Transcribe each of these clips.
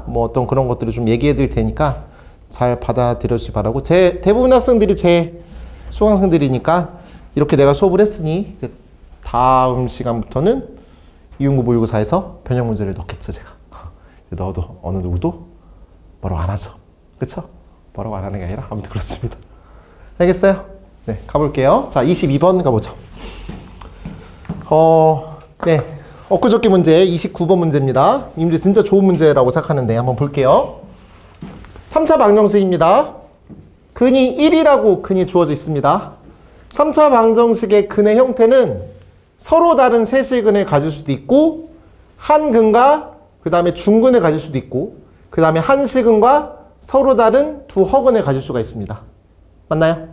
뭐 어떤 그런 것들을 좀 얘기해 드릴 테니까 잘 받아들여 주시기 바라고, 대부분 학생들이 제 수강생들이니까 이렇게 내가 수업을 했으니 이제 다음 시간부터는 이용고 모의고사에서 변형 문제를 넣겠죠. 제가 넣어도 어느 누구도 뭐라고 안 하죠. 그쵸? 뭐라고 안 하는 게 아니라 아무튼 그렇습니다. 알겠어요? 네, 가볼게요. 자, 22번 가보죠. 네, 엊그저께 문제 29번 문제입니다. 이 문제 진짜 좋은 문제라고 생각하는데 한번 볼게요. 3차 방정식입니다. 근이 1이라고 근이 주어져 있습니다. 3차 방정식의 근의 형태는 서로 다른 세실근을 가질 수도 있고, 한 근과 그 다음에 중근을 가질 수도 있고, 그 다음에 한 실근과 서로 다른 두 허근을 가질 수가 있습니다. 맞나요?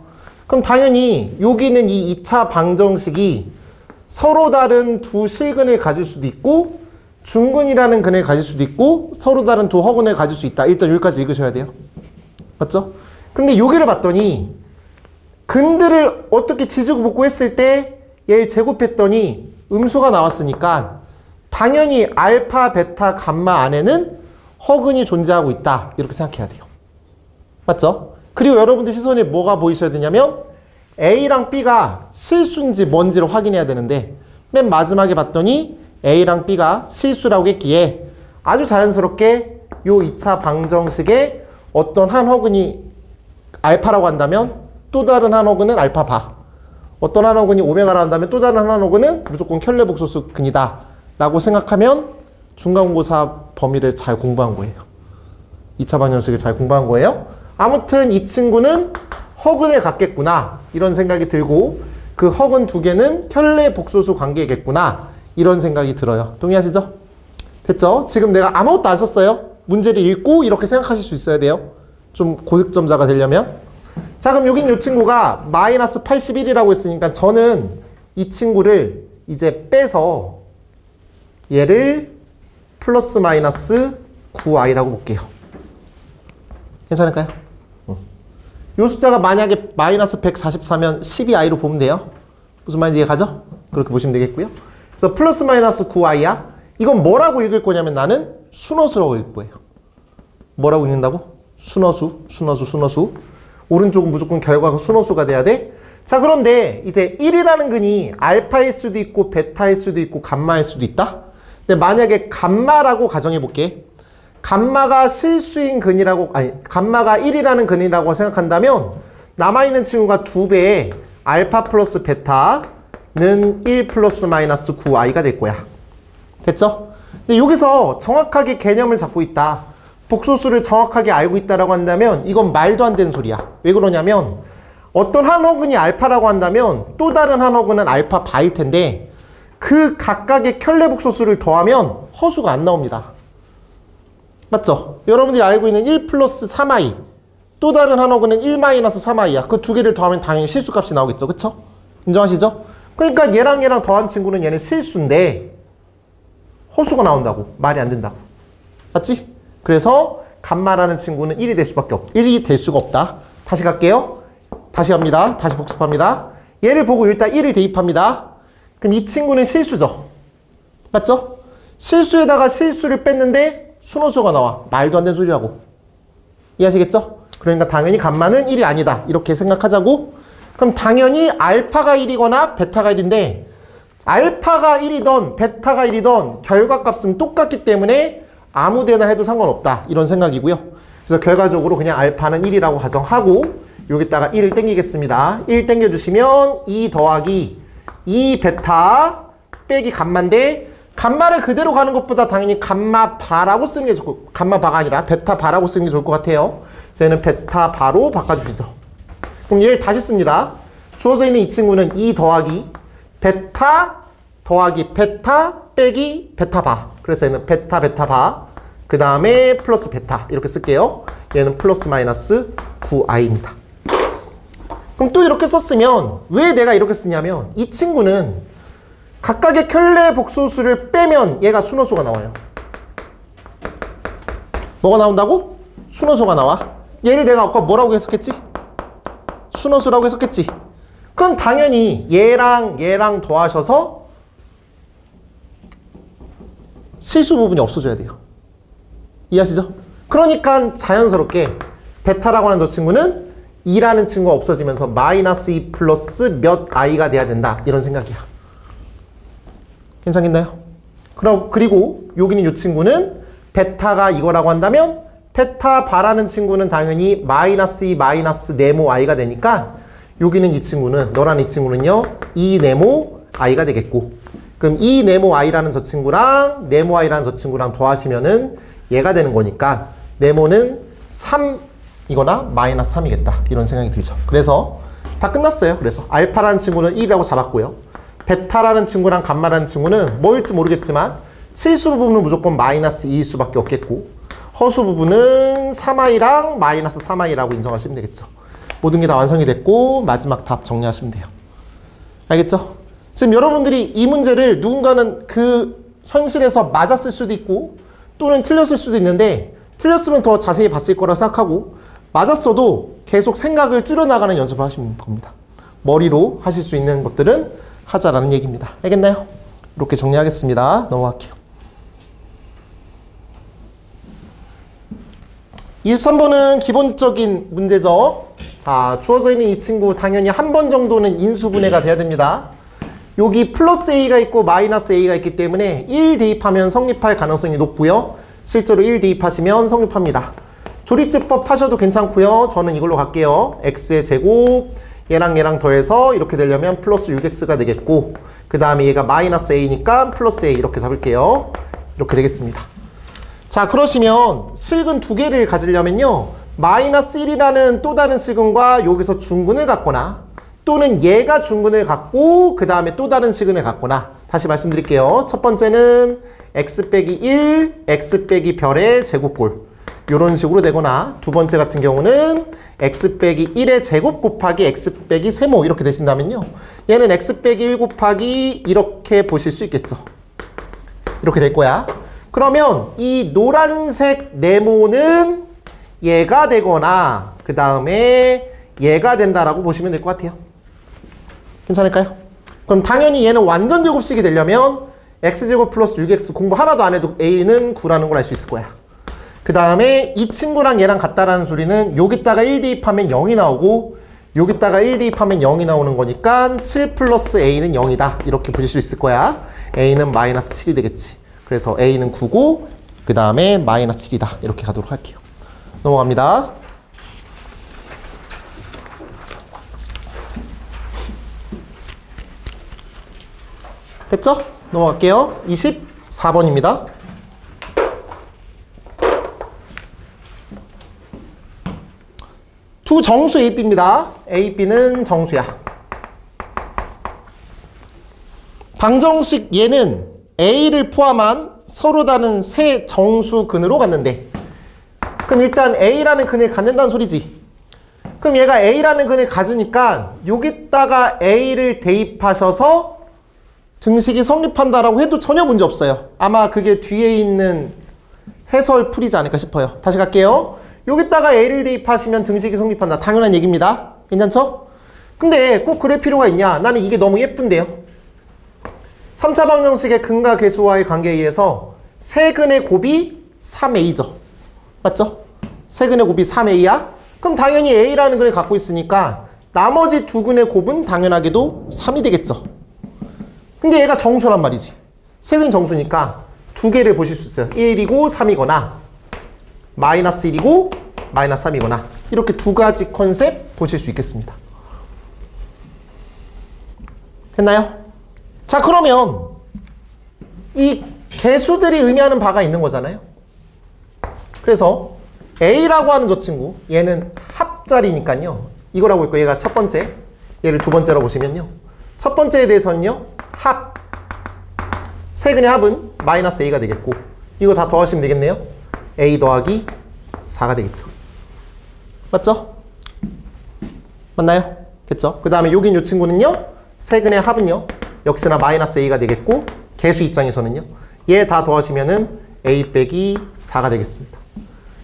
그럼 당연히 여기는 이 2차 방정식이 서로 다른 두 실근을 가질 수도 있고, 중근이라는 근을 가질 수도 있고, 서로 다른 두 허근을 가질 수 있다. 일단 여기까지 읽으셔야 돼요. 맞죠? 그런데 여기를 봤더니 근들을 어떻게 지지고 볶고 했을 때 얘를 제곱했더니 음수가 나왔으니까 당연히 알파, 베타, 감마 안에는 허근이 존재하고 있다. 이렇게 생각해야 돼요. 맞죠? 그리고 여러분들 시선에 뭐가 보이셔야 되냐면 A랑 B가 실수인지 뭔지를 확인해야 되는데, 맨 마지막에 봤더니 A랑 B가 실수라고 했기에 아주 자연스럽게 요 2차 방정식에 어떤 한 허근이 알파라고 한다면 또 다른 한 허근은 알파 바, 어떤 한 허근이 오메가라고 한다면 또 다른 한 허근은 무조건 켤레복소수 근이다 라고 생각하면 중간고사 범위를 잘 공부한 거예요. 2차 방정식을 잘 공부한 거예요. 아무튼 이 친구는 허근을 갖겠구나 이런 생각이 들고, 그 허근 두 개는 켤레복소수 관계겠구나 이런 생각이 들어요. 동의하시죠? 됐죠? 지금 내가 아무것도 안 썼어요. 문제를 읽고 이렇게 생각하실 수 있어야 돼요. 좀 고득점자가 되려면. 자, 그럼 여긴 이 친구가 마이너스 81이라고 했으니까 저는 이 친구를 이제 빼서 얘를 플러스 마이너스 9i라고 볼게요. 괜찮을까요? 이 숫자가 만약에 마이너스 144면 12i로 보면 돼요. 무슨 말인지 이해가죠? 그렇게 보시면 되겠고요. 그래서 플러스 마이너스 9i야. 이건 뭐라고 읽을 거냐면 나는 순허수라고 읽을 거예요. 뭐라고 읽는다고? 순허수. 오른쪽은 무조건 결과가 순허수가 돼야 돼. 자, 그런데 이제 1이라는 근이 알파일 수도 있고 베타일 수도 있고 감마일 수도 있다. 근데 만약에 감마라고 가정해 볼게. 감마가 실수인 근이라고, 아니 감마가 1이라는 근이라고 생각한다면 남아있는 친구가 2배의 알파 플러스 베타는 1 플러스 마이너스 9i가 될 거야. 됐죠? 근데 여기서 정확하게 개념을 잡고 있다, 복소수를 정확하게 알고 있다라고 한다면 이건 말도 안 되는 소리야. 왜 그러냐면 어떤 한 허근이 알파라고 한다면 또 다른 한 허근은 알파 바일 텐데 그 각각의 켤레복소수를 더하면 허수가 안 나옵니다. 맞죠? 여러분들이 알고 있는 1 플러스 3i, 또 다른 한 허근은 1 마이너스 3i야. 그 두 개를 더하면 당연히 실수값이 나오겠죠. 그쵸? 인정하시죠? 그러니까 얘랑 더한 친구는 얘는 실수인데 허수가 나온다고. 말이 안 된다고. 맞지? 그래서 감마라는 친구는 1이 될 수밖에 없다. 1이 될 수가 없다. 다시 갈게요. 다시 합니다. 다시 복습합니다. 얘를 보고 일단 1을 대입합니다. 그럼 이 친구는 실수죠. 맞죠? 실수에다가 실수를 뺐는데 순호수가 나와. 말도 안 되는 소리라고. 이해하시겠죠? 그러니까 당연히 감마는 1이 아니다. 이렇게 생각하자고. 그럼 당연히 알파가 1이거나 베타가 1인데 알파가 1이던 베타가 1이던 결과값은 똑같기 때문에 아무데나 해도 상관없다. 이런 생각이고요. 그래서 결과적으로 그냥 알파는 1이라고 가정하고 여기다가 1을 땡기겠습니다. 1 땡겨주시면 2 더하기 2 베타 빼기 감마인데 감마를 그대로 가는 것보다 당연히 감마 바라고 쓰는 게 좋고, 감마 바가 아니라 베타 바라고 쓰는 게 좋을 것 같아요. 그래서 얘는 베타 바로 바꿔주시죠. 그럼 얘를 다시 씁니다. 주어져 있는 이 친구는 2 더하기 베타 더하기 베타 빼기 베타 바. 그래서 얘는 베타 바, 그 다음에 플러스 베타 이렇게 쓸게요. 얘는 플러스 마이너스 9i입니다. 그럼 또 이렇게 썼으면 왜 내가 이렇게 쓰냐면 이 친구는 각각의 켤레 복소수를 빼면 얘가 순허수가 나와요. 뭐가 나온다고? 순허수가 나와. 얘를 내가 아까 뭐라고 해석했지? 순허수라고 해석했지. 그럼 당연히 얘랑 더하셔서 실수 부분이 없어져야 돼요. 이해하시죠? 그러니까 자연스럽게 베타라고 하는 저 친구는 2라는 친구가 없어지면서 마이너스 2 플러스 몇 i가 돼야 된다. 이런 생각이야. 괜찮겠나요? 그리고 여기는 이 친구는 베타가 이거라고 한다면 베타 바라는 친구는 당연히 마이너스 2 마이너스 네모 i가 되니까 여기는 이 친구는 너란 이 친구는요 2 네모 i가 되겠고 그럼 2 네모 i라는 저 친구랑 네모 i라는 저 친구랑 더하시면은 얘가 되는 거니까 네모는 3이거나 마이너스 3이겠다 이런 생각이 들죠. 그래서 다 끝났어요. 그래서 알파라는 친구는 1이라고 잡았고요. 베타라는 친구랑 감마라는 친구는 뭐일지 모르겠지만 실수 부분은 무조건 마이너스 2일 수밖에 없겠고 허수 부분은 3i랑 마이너스 3i라고 인정하시면 되겠죠. 모든 게 다 완성이 됐고 마지막 답 정리하시면 돼요. 알겠죠? 지금 여러분들이 이 문제를 누군가는 그 현실에서 맞았을 수도 있고 또는 틀렸을 수도 있는데 틀렸으면 더 자세히 봤을 거라 생각하고 맞았어도 계속 생각을 줄여나가는 연습을 하시면 겁니다. 머리로 하실 수 있는 것들은 하자라는 얘기입니다. 알겠나요? 이렇게 정리하겠습니다. 넘어갈게요. 23번은 기본적인 문제죠. 자, 주어져 있는 이 친구 당연히 한 번 정도는 인수분해가 돼야 됩니다. 여기 플러스 a가 있고 마이너스 a가 있기 때문에 1 대입하면 성립할 가능성이 높고요. 실제로 1 대입하시면 성립합니다. 조립제법 하셔도 괜찮고요. 저는 이걸로 갈게요. x의 제곱 얘랑 얘랑 더해서 이렇게 되려면 플러스 6x가 되겠고 그 다음에 얘가 마이너스 a니까 플러스 a 이렇게 잡을게요. 이렇게 되겠습니다. 자, 그러시면 실근 두 개를 가지려면요 마이너스 1이라는 또 다른 실근과 여기서 중근을 갖거나 또는 얘가 중근을 갖고 그 다음에 또 다른 실근을 갖거나 다시 말씀드릴게요. 첫 번째는 x 빼기 1 x 빼기 별의 제곱골 이런 식으로 되거나 두 번째 같은 경우는 x 빼기 1의 제곱 곱하기 x 빼기 세모 이렇게 되신다면요 얘는 x 빼기 1 곱하기 이렇게 보실 수 있겠죠. 이렇게 될 거야. 그러면 이 노란색 네모는 얘가 되거나 그 다음에 얘가 된다라고 보시면 될 것 같아요. 괜찮을까요? 그럼 당연히 얘는 완전 제곱식이 되려면 x제곱 플러스 6x 공부 하나도 안 해도 a는 9라는 걸 알 수 있을 거야. 그 다음에 이 친구랑 얘랑 같다라는 소리는 여기다가 1 대입하면 0이 나오고 여기다가 1 대입하면 0이 나오는 거니까 7 플러스 a는 0이다. 이렇게 보실 수 있을 거야. a는 마이너스 7이 되겠지. 그래서 a는 9고 그 다음에 마이너스 7이다. 이렇게 가도록 할게요. 넘어갑니다. 됐죠? 넘어갈게요. 24번입니다. 두 정수 A, B입니다. A, B는 정수야. 방정식 얘는 A를 포함한 서로 다른 세 정수근으로 갔는데 그럼 일단 A라는 근을 갖는다는 소리지. 그럼 얘가 A라는 근을 가지니까 여기다가 A를 대입하셔서 등식이 성립한다라고 해도 전혀 문제 없어요. 아마 그게 뒤에 있는 해설풀이지 않을까 싶어요. 다시 갈게요. 여기다가 A를 대입하시면 등식이 성립한다. 당연한 얘기입니다. 괜찮죠? 근데 꼭 그럴 필요가 있냐? 나는 이게 너무 예쁜데요. 3차 방정식의 근과 계수와의 관계에 의해서 세근의 곱이 3a죠. 맞죠? 세근의 곱이 3a야? 그럼 당연히 a라는 근을 갖고 있으니까 나머지 두 근의 곱은 당연하게도 3이 되겠죠. 근데 얘가 정수란 말이지. 세근 정수니까 두 개를 보실 수 있어요. 1이고 3이거나 마이너스 1이고 마이너스 3이거나 이렇게 두 가지 컨셉 보실 수 있겠습니다. 됐나요? 자, 그러면 이 개수들이 의미하는 바가 있는 거잖아요. 그래서 A라고 하는 저 친구 얘는 합자리니까요. 이거라고 있고 얘가 첫 번째 얘를 두 번째라고 보시면요. 첫 번째에 대해서는요. 합 세근의 합은 마이너스 A가 되겠고 이거 다 더하시면 되겠네요. A 더하기 4가 되겠죠. 맞죠? 맞나요? 됐죠? 그 다음에 여긴 이 친구는요. 세근의 합은요. 역시나 마이너스 A가 되겠고 개수 입장에서는요. 얘 다 더하시면은 A 빼기 4가 되겠습니다.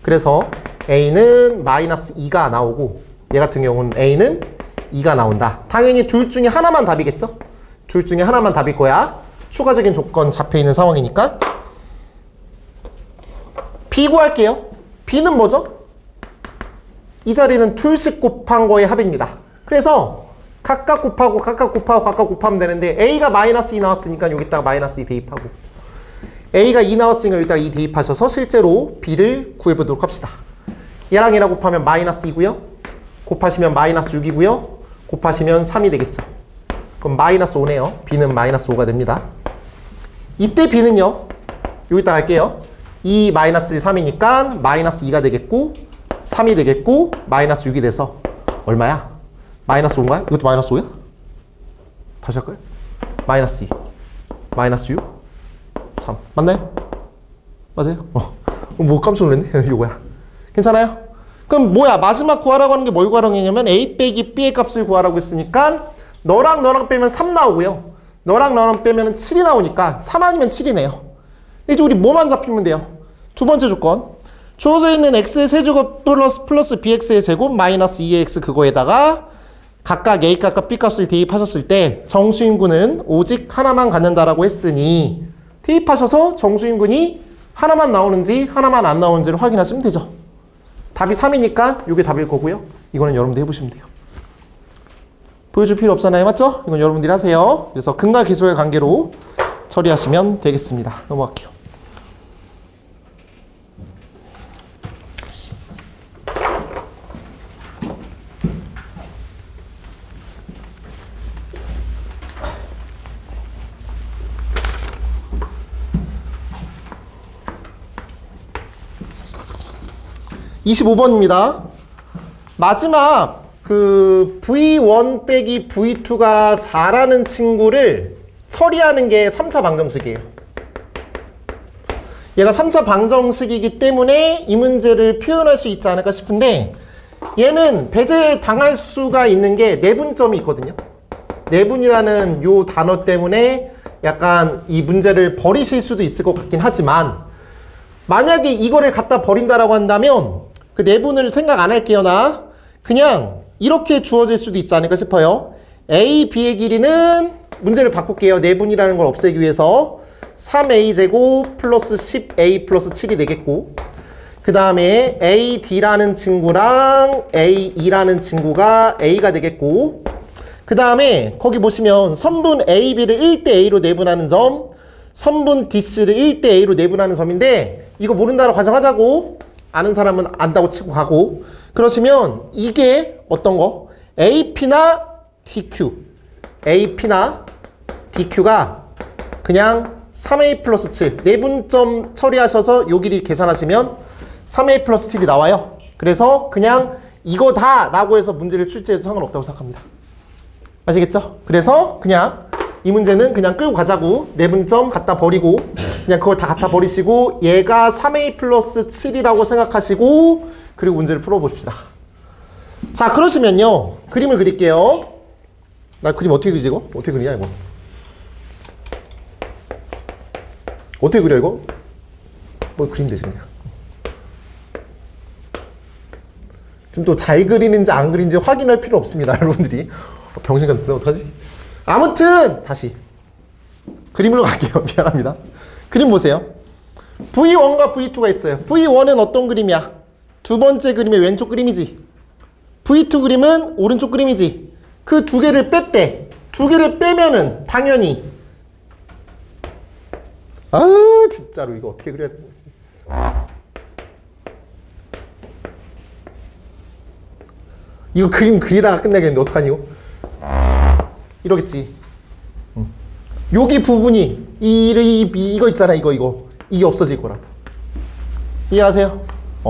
그래서 A는 마이너스 2가 나오고 얘 같은 경우는 A는 2가 나온다. 당연히 둘 중에 하나만 답이겠죠? 둘 중에 하나만 답일 거야. 추가적인 조건 잡혀있는 상황이니까. B 구할게요. B는 뭐죠? 이 자리는 둘씩 곱한 거의 합입니다. 그래서 각각 곱하고 각각 곱하고 각각 곱하면 되는데 A가 마이너스 2 나왔으니까 여기다가 마이너스 2 대입하고 A가 2 나왔으니까 여기다가 2 대입하셔서 실제로 B를 구해보도록 합시다. 얘랑 얘랑 곱하면 마이너스 2고요. 곱하시면 마이너스 6이고요. 곱하시면 3이 되겠죠. 그럼 마이너스 5네요. B는 마이너스 5가 됩니다. 이때 B는요. 여기다 할게요. 2 마이너스 1, 3이니까 마이너스 2가 되겠고 3이 되겠고 마이너스 6이 돼서 얼마야? 마이너스 5인가요? 이것도 마이너스 5야? 다시 할까요? 마이너스 2 마이너스 6 3 맞나요? 맞아요? 뭐 깜짝 놀랐네. 이거야. 괜찮아요? 그럼 뭐야? 마지막 구하라고 하는 게 뭘 구하라고 했냐면 A 빼기 B의 값을 구하라고 했으니까 너랑 너랑 빼면 3 나오고요. 너랑 너랑 빼면 7이 나오니까 3 아니면 7이네요. 이제 우리 뭐만 잡히면 돼요? 두 번째 조건. 주어져 있는 x의 세제곱 플러스 bx의 제곱 마이너스 2x 그거에다가 각각 a 값과 b 값을 대입하셨을 때 정수인구는 오직 하나만 갖는다라고 했으니 대입하셔서 정수인군이 하나만 나오는지 하나만 안 나오는지를 확인하시면 되죠. 답이 3이니까 이게 답일 거고요. 이거는 여러분들 해보시면 돼요. 보여줄 필요 없잖아요. 맞죠? 이건 여러분들이 하세요. 그래서 근과 계수의 관계로 처리하시면 되겠습니다. 넘어갈게요. (25번입니다) 마지막 그 V1 빼기 V2가 4라는 친구를 처리하는 게 3차 방정식이에요. 얘가 3차 방정식이기 때문에 이 문제를 표현할 수 있지 않을까 싶은데 얘는 배제 당할 수가 있는 게 내분점이 있거든요. 내분이라는 요 단어 때문에 약간 이 문제를 버리실 수도 있을 것 같긴 하지만 만약에 이거를 갖다 버린다라고 한다면 그 내분을 생각 안 할게요. 나 그냥 이렇게 주어질 수도 있지 않을까 싶어요. A, B의 길이는 문제를 바꿀게요. 내분이라는 걸 없애기 위해서 3a제곱 플러스 10a 플러스 7이 되겠고 그 다음에 AD라는 친구랑 AE라는 친구가 A가 되겠고 그 다음에 거기 보시면 선분 AB를 1대-A로 내분하는 점 선분 DC를 1대-A로 내분하는 점인데 이거 모른다로 가정하자고 아는 사람은 안다고 치고 가고 그러시면 이게 어떤 거? AP나 DQ AP나 DQ가 그냥 3A 플러스 7 내분점 처리하셔서 요 길이 계산하시면 3A 플러스 7이 나와요. 그래서 그냥 이거다 라고 해서 문제를 출제해도 상관없다고 생각합니다. 아시겠죠? 그래서 그냥 이 문제는 그냥 끌고 가자고 내분점 갖다 버리고 그냥 그걸 다 갖다 버리시고 얘가 3A 플러스 7이라고 생각하시고 그리고 문제를 풀어봅시다. 자 그러시면요 그림을 그릴게요. 나 그림 어떻게 그리지 이거? 어떻게 그리냐 이거? 어떻게 그려 이거? 뭐 그리면 되지 그냥. 좀 또 잘 그리는지 안 그리는지 확인할 필요 없습니다. 여러분들이 병신 같은데 어떡하지? 아무튼 다시 그림으로 갈게요. 미안합니다. 그림 보세요. V1과 V2가 있어요. V1은 어떤 그림이야? 두 번째 그림의 왼쪽 그림이지. V2 그림은 오른쪽 그림이지. 그 두 개를 뺐대. 두 개를 빼면은 당연히 아유 진짜로 이거 어떻게 그려야 되는 거지? 이거 그림 그리다가 끝내겠는데 어떡하니 이거? 이러겠지. 여기 부분이 이거 있잖아 이거 이게 없어질 거라고. 이해하세요?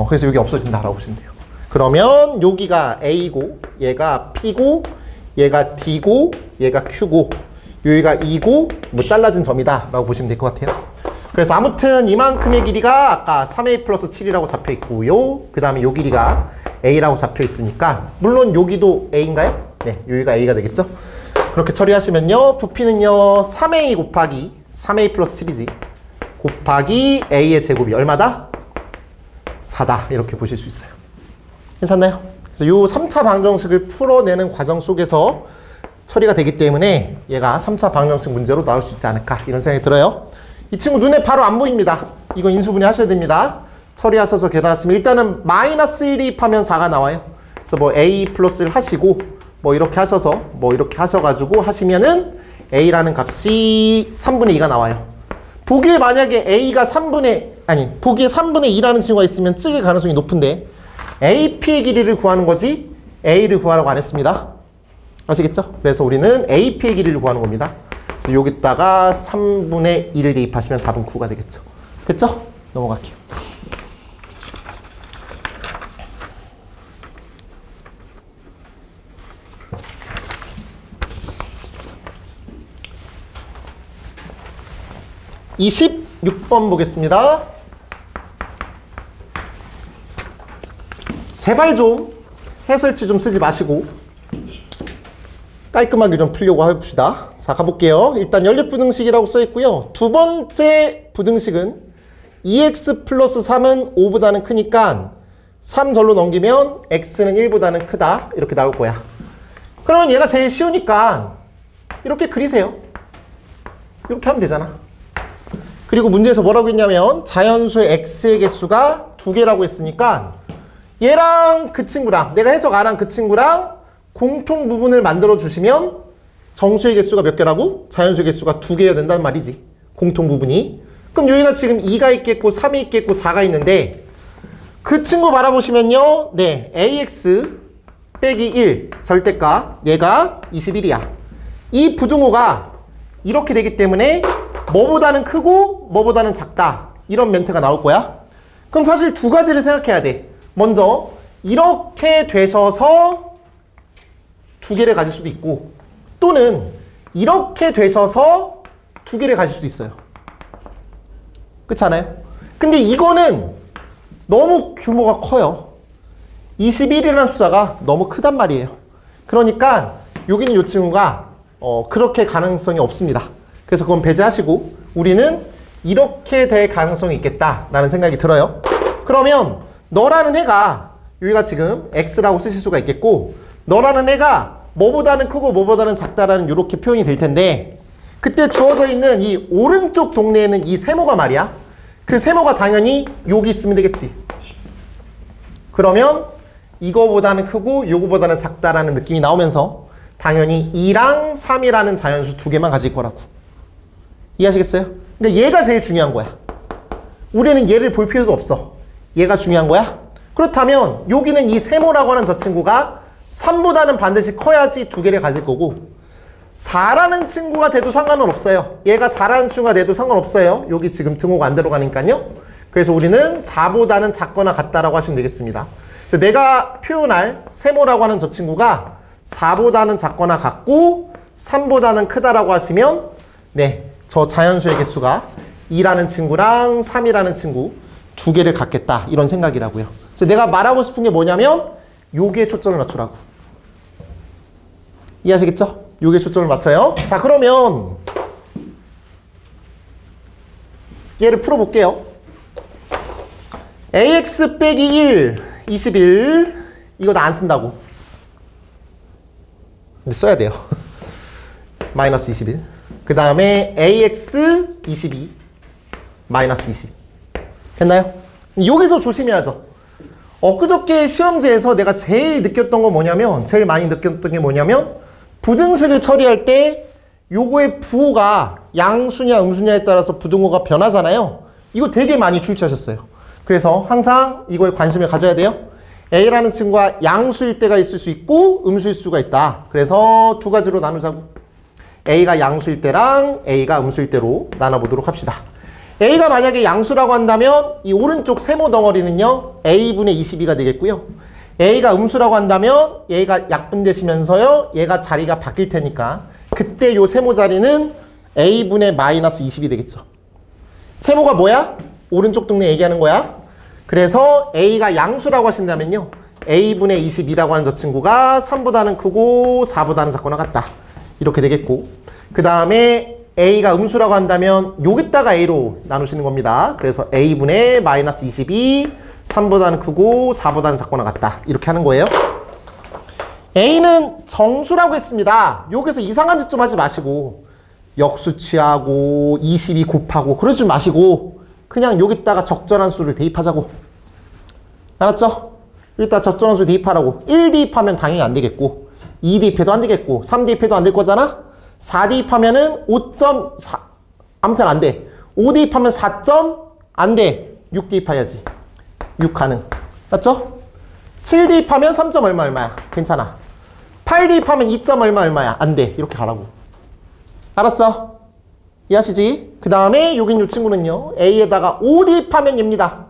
그래서 여기 없어진다라고 보시면 돼요. 그러면 여기가 A고 얘가 P고 얘가 D고 얘가 Q고 여기가 E고 뭐 잘라진 점이다 라고 보시면 될 것 같아요. 그래서 아무튼 이만큼의 길이가 아까 3A 플러스 7이라고 잡혀 있고요. 그 다음에 요 길이가 A라고 잡혀 있으니까 물론 여기도 A인가요? 네, 여기가 A가 되겠죠? 그렇게 처리하시면요. 부피는요. 3A 곱하기 3A 플러스 7이지. 곱하기 A의 제곱이 얼마다? 4다. 이렇게 보실 수 있어요. 괜찮나요? 그래서 요 3차 방정식을 풀어내는 과정 속에서 처리가 되기 때문에 얘가 3차 방정식 문제로 나올 수 있지 않을까 이런 생각이 들어요. 이 친구 눈에 바로 안 보입니다. 이거 인수분해 하셔야 됩니다. 처리하셔서 계산하시면 일단은 마이너스 1 대입하면 4가 나와요. 그래서 뭐 a 플러스 1 하시고 뭐 이렇게 하셔서 뭐 이렇게 하셔가지고 하시면은 a라는 값이 3분의 2가 나와요. 보기에 만약에 a가 보기에 3분의 2라는 친구가 있으면 찍을 가능성이 높은데 AP의 길이를 구하는 거지 A를 구하라고 안 했습니다. 아시겠죠? 그래서 우리는 AP의 길이를 구하는 겁니다. 그래서 여기다가 3분의 1을 대입하시면 답은 9가 되겠죠. 됐죠? 넘어갈게요. (26번) 보겠습니다. 제발 좀 해설지 좀 쓰지 마시고 깔끔하게 좀 풀려고 해봅시다. 자, 가볼게요. 일단 연립부등식이라고 써있고요. 두 번째 부등식은 2x 플러스 3은 5보다는 크니까 3 절로 넘기면 x는 1보다는 크다. 이렇게 나올 거야. 그러면 얘가 제일 쉬우니까 이렇게 그리세요. 이렇게 하면 되잖아. 그리고 문제에서 뭐라고 했냐면 자연수 x의 개수가 2개라고 했으니까 얘랑 그 친구랑 내가 해석 안 한 그 친구랑 공통 부분을 만들어 주시면 정수의 개수가 몇 개라고? 자연수의 개수가 2개여야 된다는 말이지. 공통 부분이. 그럼 여기가 지금 2가 있겠고 3이 있겠고 4가 있는데 그 친구 바라보시면요. 네, ax 빼기 1 절대값 얘가 21이야. 이 부등호가 이렇게 되기 때문에 뭐보다는 크고 뭐보다는 작다. 이런 멘트가 나올 거야. 그럼 사실 두 가지를 생각해야 돼. 먼저 이렇게 되셔서 2개를 가질 수도 있고 또는 이렇게 되셔서 2개를 가질 수도 있어요. 그렇지 않아요? 근데 이거는 너무 규모가 커요. 21이라는 숫자가 너무 크단 말이에요. 그러니까 여기는 이 친구가 그렇게 가능성이 없습니다. 그래서 그건 배제하시고 우리는 이렇게 될 가능성이 있겠다라는 생각이 들어요. 그러면 너라는 애가 여기가 지금 x라고 쓰실 수가 있겠고 너라는 애가 뭐보다는 크고 뭐보다는 작다라는 이렇게 표현이 될 텐데 그때 주어져 있는 이 오른쪽 동네에는 이 세모가 말이야. 그 세모가 당연히 여기 있으면 되겠지. 그러면 이거보다는 크고 요거보다는 작다라는 느낌이 나오면서 당연히 2랑 3이라는 자연수 2개만 가질 거라고. 이해하시겠어요? 그러니까 얘가 제일 중요한 거야. 우리는 얘를 볼 필요도 없어. 얘가 중요한 거야. 그렇다면 여기는 이 세모라고 하는 저 친구가 3보다는 반드시 커야지 2개를 가질 거고 4라는 친구가 돼도 상관은 없어요. 얘가 4라는 친구가 돼도 상관없어요. 여기 지금 등호가 안 들어가니까요. 그래서 우리는 4보다는 작거나 같다라고 하시면 되겠습니다. 그래서 내가 표현할 세모라고 하는 저 친구가 4보다는 작거나 같고 3보다는 크다라고 하시면 네, 저 자연수의 개수가 2라는 친구랑 3이라는 친구 2개를 갖겠다 이런 생각이라고요. 그래서 내가 말하고 싶은 게 뭐냐면 요기에 초점을 맞추라고. 이해하시겠죠? 요기에 초점을 맞춰요. 자, 그러면 얘를 풀어볼게요. ax 빼기 1 21 이거 나 안 쓴다고. 근데 써야 돼요. 마이너스 21. 그 다음에 ax 22 마이너스 20. 됐나요? 여기서 조심해야죠. 엊그저께 시험지에서 내가 제일 느꼈던 건 뭐냐면 제일 많이 느꼈던 게 뭐냐면 부등식을 처리할 때 요거의 부호가 양수냐 음수냐에 따라서 부등호가 변하잖아요. 이거 되게 많이 출제하셨어요. 그래서 항상 이거에 관심을 가져야 돼요. a라는 친구가 양수일 때가 있을 수 있고 음수일 수가 있다. 그래서 두 가지로 나누자고. a가 양수일 때랑 a가 음수일 때로 나눠보도록 합시다. a가 만약에 양수라고 한다면 이 오른쪽 세모 덩어리는요 a분의 22가 되겠고요. a가 음수라고 한다면 얘가 약분되시면서요 얘가 자리가 바뀔 테니까 그때 요 세모 자리는 a분의 마이너스 20이 되겠죠. 세모가 뭐야? 오른쪽 동네 얘기하는 거야. 그래서 a가 양수라고 하신다면요 a분의 22라고 하는 저 친구가 3보다는 크고 4보다는 작거나 같다. 이렇게 되겠고 그 다음에 a가 음수라고 한다면 여기다가 a로 나누시는 겁니다. 그래서 a분의 마이너스 22 3보다는 크고 4보다는 작거나 같다. 이렇게 하는 거예요. a는 정수라고 했습니다. 여기서 이상한 짓 좀 하지 마시고 역수 취하고 22 곱하고 그러지 마시고 그냥 여기다가 적절한 수를 대입하자고. 알았죠? 일단 적절한 수 대입하라고. 1 대입하면 당연히 안 되겠고 2 대입해도 안 되겠고 3 대입해도 안 될 거잖아. 4 대입하면은 5.4 아무튼 안 돼. 5 대입하면 4점 안 돼. 6 대입해야지. 6 가능. 맞죠? 7 대입하면 3점 얼마야? 괜찮아. 8 대입하면 2점 얼마야? 안 돼. 이렇게 가라고. 알았어? 이해하시지? 그 다음에 여긴 이 친구는요. A에다가 5 대입하면 얘입니다.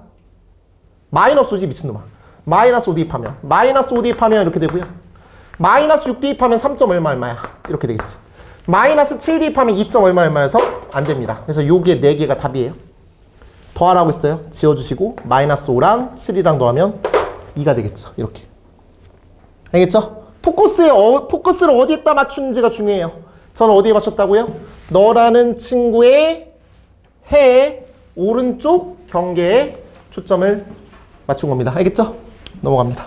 마이너스 5지 미친놈아. 마이너스 5 대입하면. 마이너스 5 대입하면 이렇게 되고요. 마이너스 6 대입하면 3점 얼마야? 이렇게 되겠지. 마이너스 7 대입하면 2점 얼마여서 안 됩니다. 그래서 요게 4개가 답이에요. 더하라고 했어요. 지워주시고 마이너스 5랑 7이랑 더하면 2가 되겠죠. 이렇게. 알겠죠? 포커스를 어디에다 맞추는지가 중요해요. 저는 어디에 맞췄다고요? 너라는 친구의 해 오른쪽 경계에 초점을 맞춘 겁니다. 알겠죠? 넘어갑니다.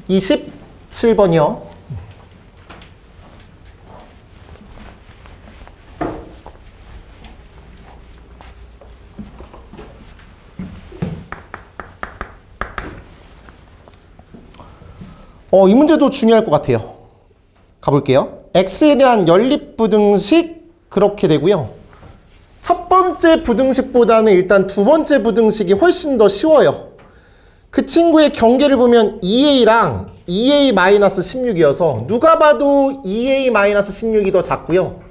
27번이요. 이 문제도 중요할 것 같아요. 가볼게요. x에 대한 연립부등식 그렇게 되고요. 첫 번째 부등식보다는 일단 두 번째 부등식이 훨씬 더 쉬워요. 그 친구의 경계를 보면 2a랑 2a-16이어서 누가 봐도 2a-16이 더 작고요.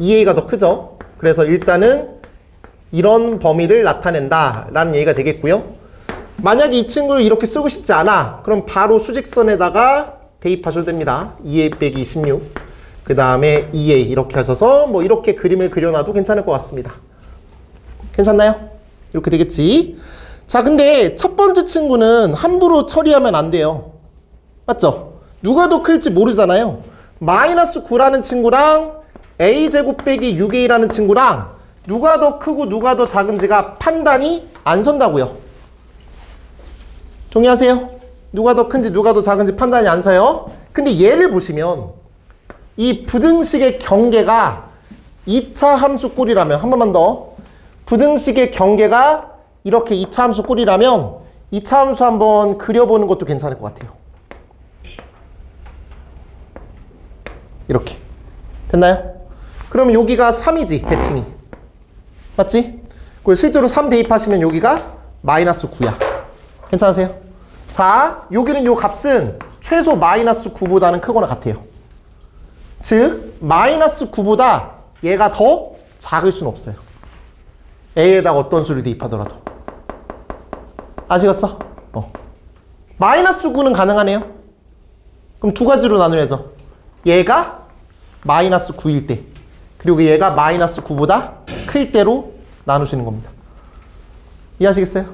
2a가 더 크죠. 그래서 일단은 이런 범위를 나타낸다 라는 얘기가 되겠고요. 만약에 이 친구를 이렇게 쓰고 싶지 않아. 그럼 바로 수직선에다가 대입하셔도 됩니다. 2a 빼기 16. 그 다음에 2a 이렇게 하셔서 뭐 이렇게 그림을 그려놔도 괜찮을 것 같습니다. 괜찮나요? 이렇게 되겠지. 자, 근데 첫 번째 친구는 함부로 처리하면 안 돼요. 맞죠? 누가 더 클지 모르잖아요. 마이너스 9라는 친구랑 a제곱 빼기 6a라는 친구랑 누가 더 크고 누가 더 작은지가 판단이 안 선다고요. 동의하세요? 누가 더 큰지 누가 더 작은지 판단이 안 서요. 근데 얘를 보시면 이 부등식의 경계가 2차 함수 꼴이라면 한 번만 더 부등식의 경계가 이렇게 2차 함수 꼴이라면 2차 함수 한번 그려보는 것도 괜찮을 것 같아요. 이렇게 됐나요? 그럼 여기가 3이지 대칭이 맞지? 그리고 실제로 3 대입하시면 여기가 마이너스 9야. 괜찮으세요? 자, 여기는 요 값은 최소 마이너스 9보다는 크거나 같아요. 즉 마이너스 9보다 얘가 더 작을 수는 없어요. a에다가 어떤 수를 대입하더라도. 아시겠어? 마이너스 9는 가능하네요. 그럼 두 가지로 나누어야죠. 얘가 마이너스 9일 때 그리고 얘가 마이너스 9보다 클 때로 나누시는 겁니다. 이해하시겠어요?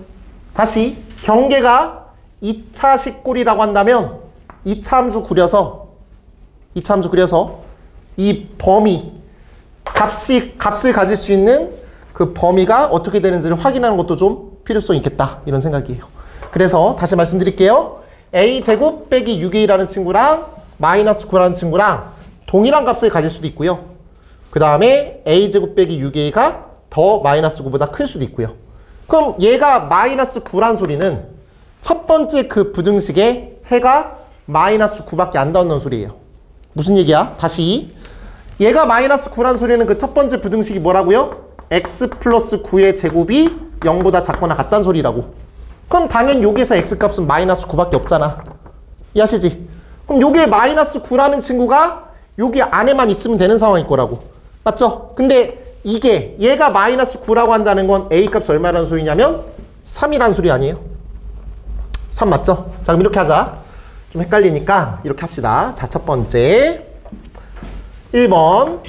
다시 경계가 2차식 꼴이라고 한다면 2차 함수 그려서 이 범위 값을 가질 수 있는 그 범위가 어떻게 되는지를 확인하는 것도 좀 필요성이 있겠다 이런 생각이에요. 그래서 다시 말씀드릴게요. a제곱 빼기 6a라는 친구랑 마이너스 9라는 친구랑 동일한 값을 가질 수도 있고요. 그 다음에 a제곱 빼기 6a가 더 마이너스 9보다 클 수도 있고요. 그럼 얘가 마이너스 9란 소리는 첫 번째 그 부등식의 해가 마이너스 9밖에 안 나온다는 소리예요. 무슨 얘기야? 다시 얘가 마이너스 9란 소리는 그 첫 번째 부등식이 뭐라고요? x 플러스 9의 제곱이 0보다 작거나 같다는 소리라고. 그럼 당연히 여기서 x값은 마이너스 9밖에 없잖아. 이해하시지? 그럼 요게 마이너스 9라는 친구가 여기 안에만 있으면 되는 상황일 거라고. 맞죠? 근데 이게 얘가 마이너스 9라고 한다는 건 a값 얼마라는 소리냐면 3이라는 소리 아니에요? 3 맞죠? 자, 그럼 이렇게 하자. 좀 헷갈리니까 이렇게 합시다. 자, 첫 번째 1번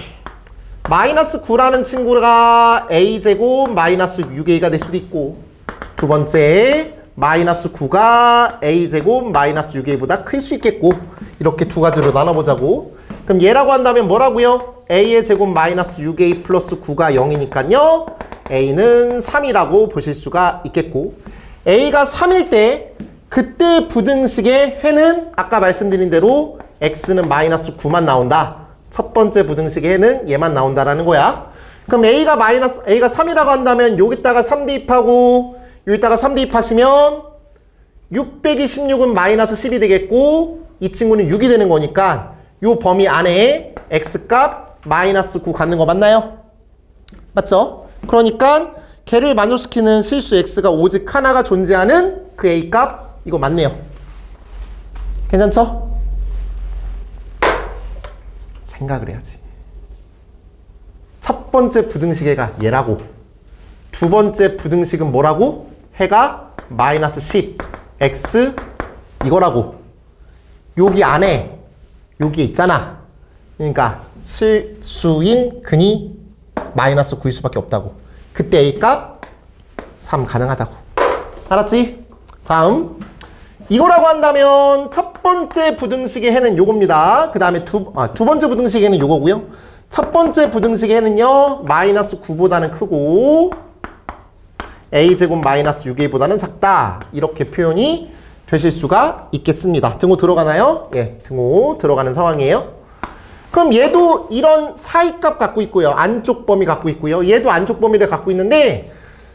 마이너스 9라는 친구가 a제곱 마이너스 6a가 될 수도 있고, 두 번째 마이너스 9가 a제곱 마이너스 6a보다 클 수 있겠고, 이렇게 두 가지로 나눠보자고. 그럼 얘라고 한다면 뭐라고요? a의 제곱 마이너스 6a 플러스 9가 0이니까요 a는 3이라고 보실 수가 있겠고, a가 3일 때 그때 부등식의 해는 아까 말씀드린 대로 x는 마이너스 9만 나온다. 첫 번째 부등식에는 얘만 나온다라는 거야. 그럼 A가 3이라고 한다면 여기다가 3 대입하고 여기다가 3 대입하시면 6 빼기 16은 마이너스 10이 되겠고 이 친구는 6이 되는 거니까 요 범위 안에 X값 마이너스 9 갖는 거 맞나요? 맞죠? 그러니까 걔를 만족시키는 실수 X가 오직 하나가 존재하는 그 A값 이거 맞네요. 괜찮죠? 생각을 해야지. 첫 번째 부등식애가 얘라고 두 번째 부등식은 뭐라고? 해가 마이너스 10 X 이거라고 여기 안에 여기에 있잖아. 그러니까 실수인 근이 마이너스 9일 수밖에 없다고. 그때 A값 3 가능하다고. 알았지? 다음 이거라고 한다면 첫 번째 부등식의 해는 요겁니다. 그 다음에 두 번째 부등식의 해는 요거고요. 첫 번째 부등식의 해는요 마이너스 9보다는 크고 A제곱 마이너스 6A보다는 작다. 이렇게 표현이 되실 수가 있겠습니다. 등호 들어가나요? 예, 등호 들어가는 상황이에요. 그럼 얘도 이런 사이값 갖고 있고요. 안쪽 범위 갖고 있고요. 얘도 안쪽 범위를 갖고 있는데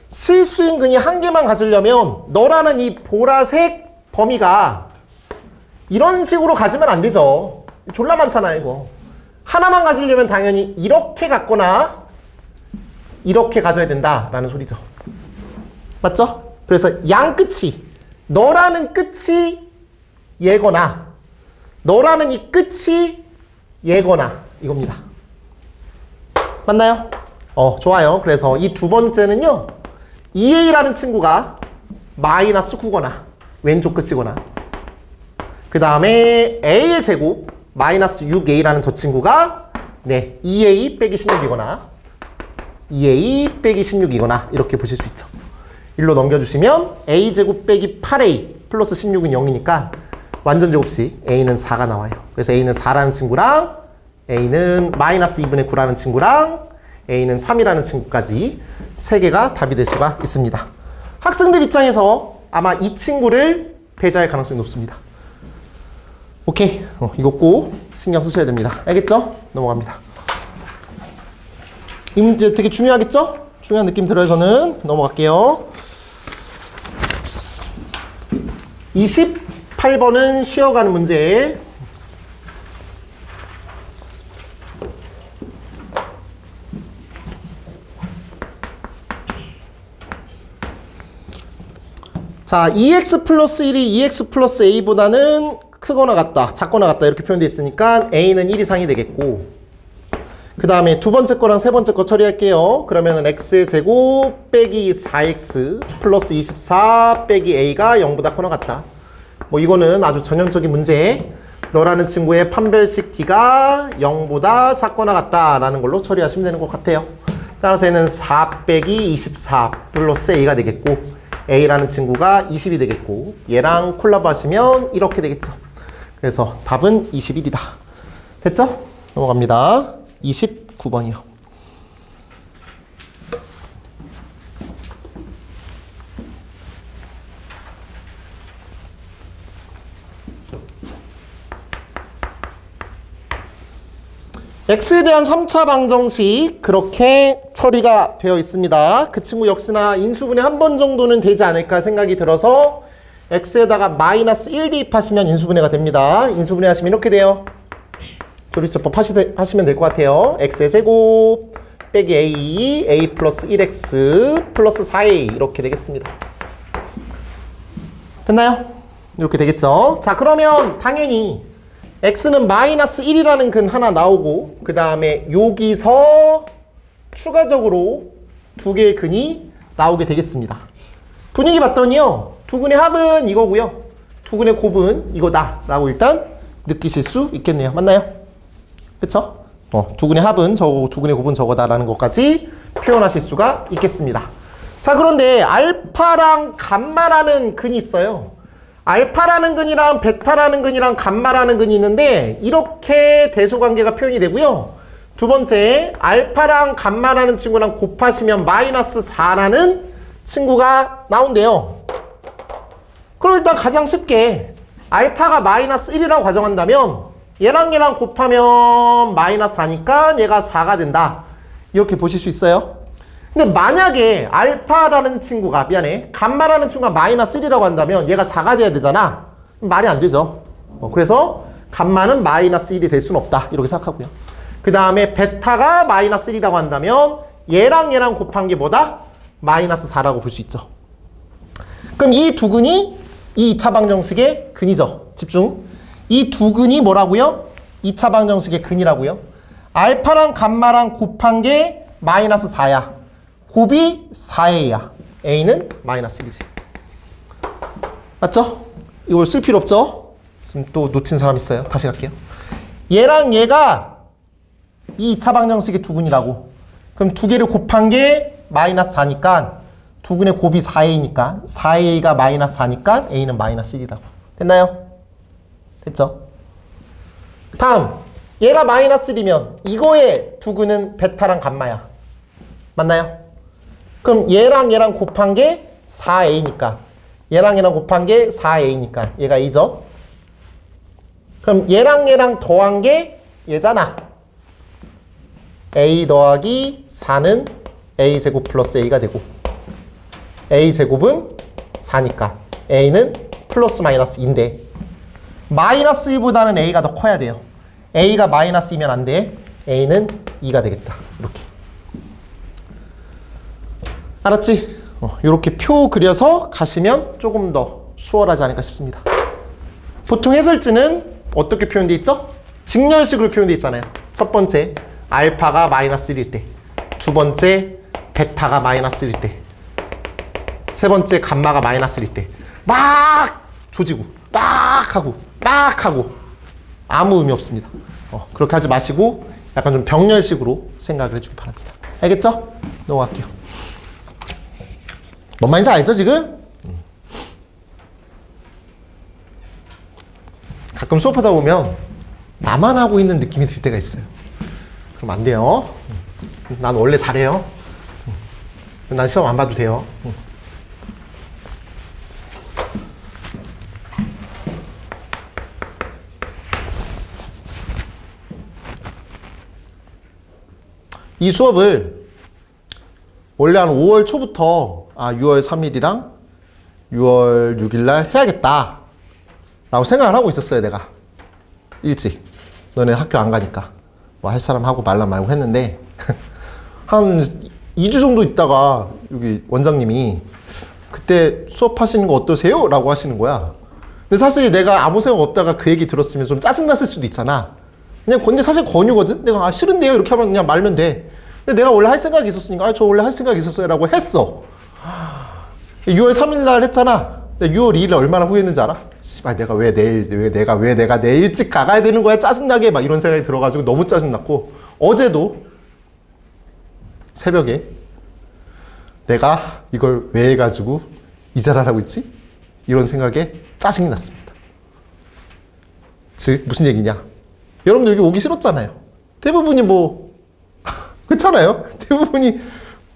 실수인 근이 한 개만 가지려면 너라는 이 보라색 범위가 이런 식으로 가지면 안 되죠. 졸라 많잖아 이거. 하나만 가지려면 당연히 이렇게 갖거나 이렇게 가져야 된다라는 소리죠. 맞죠? 그래서 양 끝이 너라는 끝이 얘거나 너라는 이 끝이 얘거나 이겁니다. 맞나요? 좋아요. 그래서 이 두 번째는요 2A라는 친구가 마이너스 9거나 왼쪽 끝이거나 그 다음에 A의 제곱 마이너스 6A라는 저 친구가 2A 빼기 16이거나 2A 빼기 16이거나 이렇게 보실 수 있죠. 일로 넘겨주시면 A제곱 빼기 8A 플러스 16은 0이니까 완전 제곱식 A는 4가 나와요. 그래서 A는 4라는 친구랑 A는 마이너스 2분의 9라는 친구랑 A는 3이라는 친구까지 3개가 답이 될 수가 있습니다. 학생들 입장에서 아마 이 친구를 배제할 가능성이 높습니다. 오케이. 이거 꼭 신경 쓰셔야 됩니다. 알겠죠? 넘어갑니다. 이 문제 되게 중요하겠죠? 중요한 느낌 들어요. 저는 넘어갈게요. 28번은 쉬어가는 문제. 자, 2x 플러스 1이 2x 플러스 a보다는 크거나 같다, 작거나 같다 이렇게 표현되어 있으니까 a는 1 이상이 되겠고 그 다음에 두 번째 거랑 세 번째 거 처리할게요. 그러면은 x의 제곱 빼기 4x 플러스 24 빼기 a가 0보다 커나 같다. 뭐 이거는 아주 전형적인 문제. 너라는 친구의 판별식 d가 0보다 작거나 같다라는 걸로 처리하시면 되는 것 같아요. 따라서 얘는 4 빼기 24 플러스 a가 되겠고 a라는 친구가 20이 되겠고 얘랑 콜라보 하시면 이렇게 되겠죠. 그래서 답은 21이다. 됐죠? 넘어갑니다. 29번이요. x에 대한 3차 방정식 그렇게 처리가 되어 있습니다. 그 친구 역시나 인수분해 한 번 정도는 되지 않을까 생각이 들어서 x에다가 마이너스 1 대입하시면 인수분해가 됩니다. 인수분해 하시면 이렇게 돼요. 조리처법 하시면 될 것 같아요. x의 제곱 빼기 a 플러스 1x 플러스 4a 이렇게 되겠습니다. 됐나요? 이렇게 되겠죠. 자, 그러면 당연히 x는 마이너스 1이라는 근 하나 나오고 그 다음에 여기서 추가적으로 두 개의 근이 나오게 되겠습니다. 분위기 봤더니요 두 근의 합은 이거고요 두 근의 곱은 이거다 라고 일단 느끼실 수 있겠네요. 맞나요? 그쵸? 두 근의 합은 저거고 두 근의 곱은 저거다 라는 것까지 표현하실 수가 있겠습니다. 자, 그런데 알파랑 감마라는 근이 있어요. 알파라는 근이랑 베타라는 근이랑 감마라는 근이 있는데 이렇게 대소관계가 표현이 되고요. 두 번째, 알파랑 감마라는 친구랑 곱하시면 마이너스 4라는 친구가 나온대요. 그럼 일단 가장 쉽게 알파가 마이너스 1이라고 가정한다면 얘랑 곱하면 마이너스 4니까 얘가 4가 된다. 이렇게 보실 수 있어요. 근데 만약에 알파라는 친구가, 미안해, 감마라는 친구가 마이너스 1이라고 한다면 얘가 4가 돼야 되잖아. 말이 안 되죠. 그래서 감마는 마이너스 1이 될 수는 없다. 이렇게 생각하고요. 그 다음에 베타가 마이너스 1이라고 한다면 얘랑 곱한 게 뭐다? 마이너스 4라고 볼 수 있죠. 그럼 이 두 근이 이 2차 방정식의 근이죠. 집중. 이 두 근이 뭐라고요? 2차 방정식의 근이라고요. 알파랑 감마랑 곱한 게 마이너스 4야. 곱이 4a야. a는 마이너스 1이지. 맞죠? 이걸 쓸 필요 없죠? 지금 또 놓친 사람 있어요. 다시 갈게요. 얘랑 얘가 이 2차 방정식의 두 근이라고. 그럼 두 개를 곱한 게 마이너스 4니까 두 근의 곱이 4a니까 4a가 마이너스 4니까 a는 마이너스 1이라고. 됐나요? 됐죠? 다음, 얘가 마이너스 1이면 이거의 두 근은 베타랑 감마야. 맞나요? 그럼 얘랑 곱한 게 4a니까 얘랑 곱한 게 4a니까 얘가 a죠? 그럼 얘랑 더한 게 얘잖아. a 더하기 4는 a제곱 플러스 a가 되고 a제곱은 4니까 a는 플러스 마이너스 2인데 마이너스 1보다는 a가 더 커야 돼요. a가 마이너스 2면 안 돼. a는 2가 되겠다. 이렇게. 알았지? 이렇게 표 그려서 가시면 조금 더 수월하지 않을까 싶습니다. 보통 해설지는 어떻게 표현되어 있죠? 직렬식으로 표현되어 있잖아요. 첫 번째, 알파가 마이너스 1일 때. 두 번째, 베타가 마이너스 1일 때. 세 번째, 감마가 마이너스 1일 때. 막 조지고, 막 하고. 아무 의미 없습니다. 그렇게 하지 마시고 약간 좀 병렬식으로 생각을 해주기 바랍니다. 알겠죠? 넘어갈게요. 뭔 말인지 알죠, 지금? 가끔 수업하다 보면 나만 하고 있는 느낌이 들 때가 있어요. 그럼 안 돼요. 난 원래 잘해요. 난 시험 안 봐도 돼요. 이 수업을 원래 한 5월 초부터 6월 3일이랑 6월 6일 날 해야겠다 라고 생각을 하고 있었어요. 내가 일찍 너네 학교 안 가니까 뭐 할 사람 하고 말라 말고 했는데 한 2주 정도 있다가 여기 원장님이 그때 수업하시는 거 어떠세요? 라고 하시는 거야. 근데 사실 내가 아무 생각 없다가 그 얘기 들었으면 좀 짜증났을 수도 있잖아. 그냥 근데 사실 권유거든. 내가 싫은데요 이렇게 하면 그냥 말면 돼. 근데 내가 원래 할 생각이 있었으니까 저 원래 할 생각이 있었어요 라고 했어. 6월 3일 날 했잖아. 근데 6월 2일 얼마나 후회했는지 알아? 씨발 내가 왜 내일 일찍 가야 되는 거야 짜증나게 막 이런 생각이 들어가지고 너무 짜증났고, 어제도 새벽에 내가 이걸 왜 해가지고 이 자랄하고 있지? 이런 생각에 짜증이 났습니다. 즉 무슨 얘기냐? 여러분들 여기 오기 싫었잖아요. 대부분이 뭐 그렇잖아요. 대부분이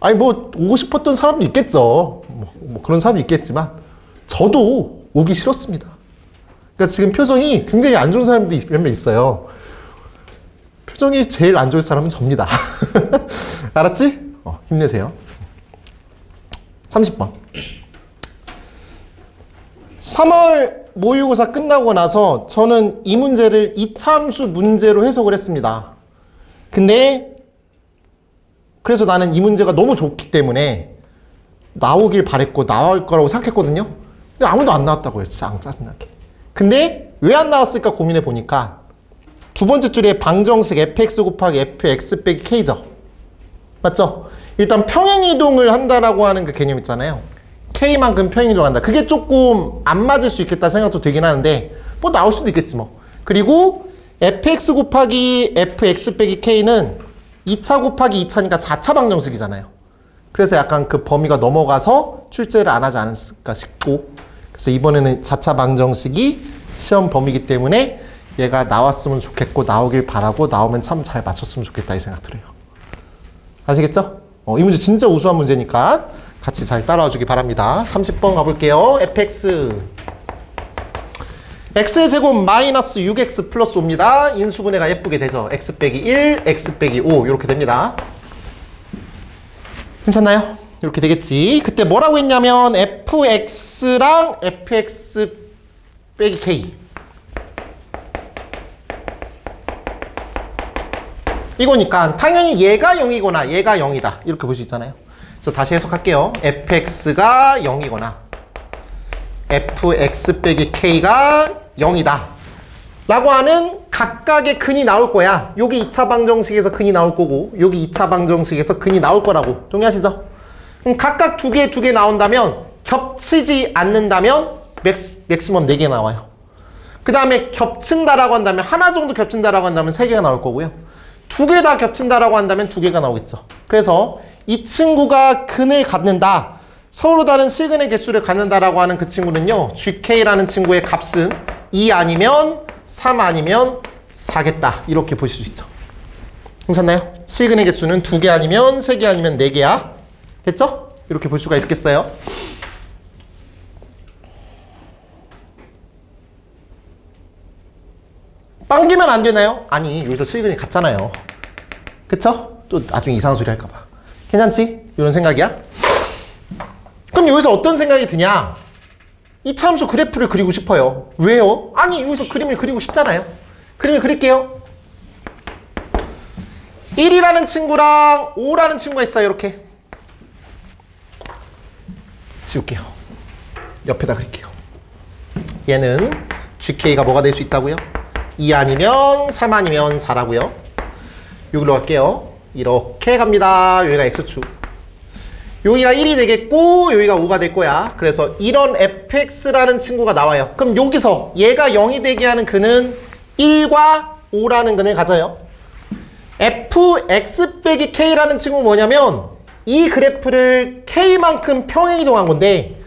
아니 뭐 오고 싶었던 사람도 있겠죠. 뭐 그런 사람도 있겠지만 저도 오기 싫었습니다. 그러니까 지금 표정이 굉장히 안 좋은 사람들이 몇 명 있어요. 표정이 제일 안 좋을 사람은 접니다. 알았지? 힘내세요. 30번. 3월 모의고사 끝나고 나서 저는 이 문제를 이차함수 문제로 해석을 했습니다. 근데 그래서 나는 이 문제가 너무 좋기 때문에 나오길 바랬고 나올 거라고 생각했거든요. 근데 아무도 안 나왔다고요. 짜증나게. 근데 왜 안 나왔을까 고민해 보니까 두 번째 줄에 방정식 fx 곱하기 fx 빼기 k죠. 맞죠? 일단 평행이동을 한다라고 하는 그 개념 있잖아요. k만큼 평행이동한다. 그게 조금 안 맞을 수 있겠다 생각도 들긴 하는데 뭐 나올 수도 있겠지 뭐. 그리고 fx 곱하기 fx 빼기 k는 2차 곱하기 2차니까 4차 방정식이잖아요. 그래서 약간 그 범위가 넘어가서 출제를 안 하지 않을까 싶고, 그래서 이번에는 4차 방정식이 시험 범위이기 때문에 얘가 나왔으면 좋겠고 나오길 바라고 나오면 참 잘 맞췄으면 좋겠다 이 생각 들어요. 아시겠죠? 이 문제 진짜 우수한 문제니까 같이 잘 따라와 주기 바랍니다. 30번 가볼게요. fx x의 제곱 마이너스 6x 플러스 5입니다. 인수분해가 예쁘게 되죠. x 빼기 1, x 빼기 5 이렇게 됩니다. 괜찮나요? 이렇게 되겠지. 그때 뭐라고 했냐면 fx랑 fx 빼기 k 이거니까 당연히 얘가 0이거나 얘가 0이다 이렇게 볼 수 있잖아요. 그래서 다시 해석할게요. fx가 0이거나 fx 빼기 k가 0이다 라고 하는 각각의 근이 나올 거야. 여기 2차 방정식에서 근이 나올 거고 여기 2차 방정식에서 근이 나올 거라고. 동의하시죠? 그럼 각각 두 개 나온다면 겹치지 않는다면 맥시멈 4개 나와요. 그 다음에 겹친다라고 한다면 하나 정도 겹친다라고 한다면 3개가 나올 거고요. 2개 다 겹친다라고 한다면 2개가 나오겠죠. 그래서 이 친구가 근을 갖는다. 서로 다른 실근의 개수를 갖는다라고 하는 그 친구는요. GK라는 친구의 값은 2 아니면 3 아니면 4겠다. 이렇게 보실 수 있죠. 괜찮나요? 실근의 개수는 2개 아니면 3개 아니면 4개야. 됐죠? 이렇게 볼 수가 있겠어요. 빵기면 안 되나요? 아니, 여기서 실근이 같잖아요. 그쵸? 또 나중에 이상한 소리 할까봐. 괜찮지? 이런 생각이야? 그럼 여기서 어떤 생각이 드냐? 이 참수 그래프를 그리고 싶어요. 왜요? 아니, 여기서 그림을 그리고 싶잖아요. 그림을 그릴게요. 1이라는 친구랑 5라는 친구가 있어요. 이렇게. 지울게요. 옆에다 그릴게요. 얘는 GK가 뭐가 될 수 있다고요? 2 아니면 3 아니면 4라고요. 여기로 갈게요. 이렇게 갑니다. 여기가 X축. 여기가 1이 되겠고 여기가 5가 될 거야. 그래서 이런 fx라는 친구가 나와요. 그럼 여기서 얘가 0이 되게 하는 근은 1과 5라는 근을 가져요. fx 빼기 k라는 친구는 뭐냐면 이 그래프를 k만큼 평행이동한 건데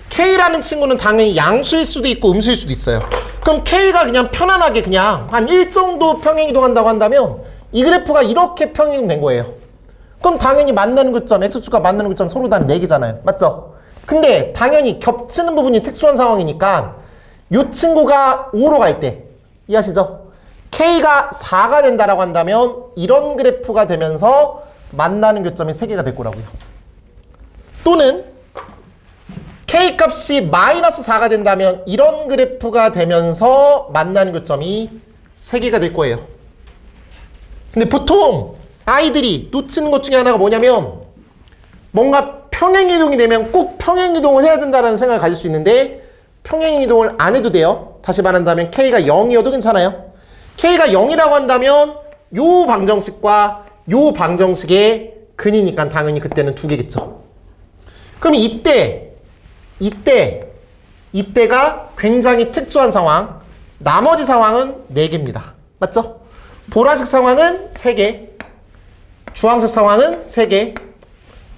k라는 친구는 당연히 양수일 수도 있고 음수일 수도 있어요. 그럼 k가 그냥 편안하게 그냥 한 1 정도 평행이동한다고 한다면 이 그래프가 이렇게 평행된 거예요. 그럼 당연히 만나는 교점, x축과 만나는 교점 서로 다른 4개잖아요. 맞죠? 근데 당연히 겹치는 부분이 특수한 상황이니까 이 친구가 5로 갈 때 이해하시죠? k가 4가 된다라고 한다면 이런 그래프가 되면서 만나는 교점이 3개가 될 거라고요. 또는 k 값이 마이너스 4가 된다면 이런 그래프가 되면서 만나는 교점이 3개가 될 거예요. 근데 보통 아이들이 놓치는 것 중에 하나가 뭐냐면 뭔가 평행이동이 되면 꼭 평행이동을 해야 된다는 생각을 가질 수 있는데 평행이동을 안 해도 돼요. 다시 말한다면 k가 0이어도 괜찮아요. k가 0이라고 한다면 요 방정식과 요 방정식의 근이니까 당연히 그때는 2개겠죠. 그럼 이때가 굉장히 특수한 상황. 나머지 상황은 4개입니다. 맞죠? 보라색 상황은 3개, 주황색 상황은 3개,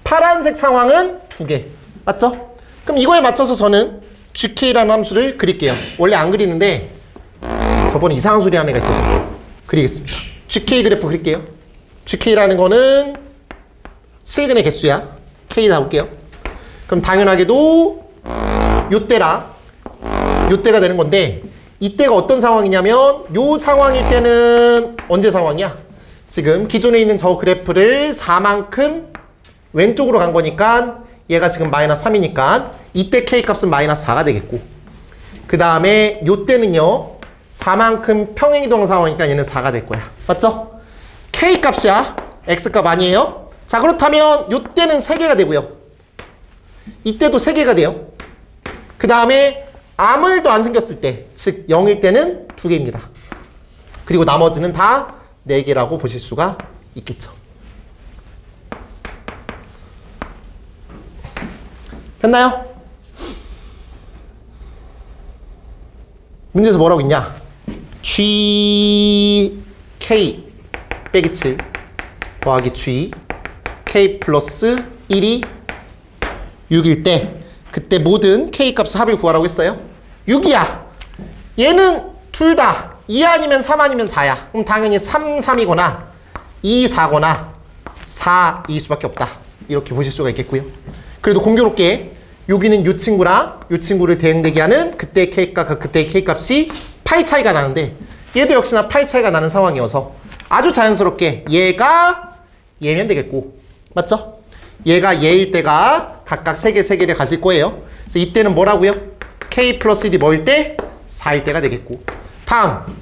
파란색 상황은 2개. 맞죠? 그럼 이거에 맞춰서 저는 GK라는 함수를 그릴게요. 원래 안 그리는데 저번에 이상한 소리 하는 애가 있어서 그리겠습니다. GK 그래프 그릴게요. GK라는 거는 실근의 개수야. K 나올게요. 그럼 당연하게도 요때가 되는 건데 이때가 어떤 상황이냐면 요 상황일 때는 언제 상황이야? 지금 기존에 있는 저 그래프를 4만큼 왼쪽으로 간 거니까 얘가 지금 마이너스 3이니까 이때 K값은 마이너스 4가 되겠고 그 다음에 요때는요 4만큼 평행이동 상황이니까 얘는 4가 될 거야. 맞죠? K값이야. X값 아니에요? 자 그렇다면 요때는 3개가 되고요. 이때도 3개가 돼요. 그 다음에 아무 일도 안 생겼을 때, 즉 0일 때는 2개입니다. 그리고 나머지는 다 4개라고 보실 수가 있겠죠. 됐나요? 문제에서 뭐라고 있냐? GK 빼기 7 더하기 G K 플러스 1이 6일 때 그때 모든 K값의 합을 구하라고 했어요. 6이야. 얘는 둘 다 2 아니면 3 아니면 4야. 그럼 당연히 3, 3이거나 2, 4거나 4일 수밖에 없다. 이렇게 보실 수가 있겠고요. 그래도 공교롭게 여기는 요 친구랑 요 친구를 대응되게 하는 그때의 K값과 그때의 K값이 파이 차이가 나는데 얘도 역시나 파이 차이가 나는 상황이어서 아주 자연스럽게 얘가 얘면 되겠고 맞죠? 얘가 얘일 때가 각각 3개, 3개를 가질 거예요. 그래서 이때는 뭐라고요? K 플러스 1이 뭐일 때? 4일 때가 되겠고 다음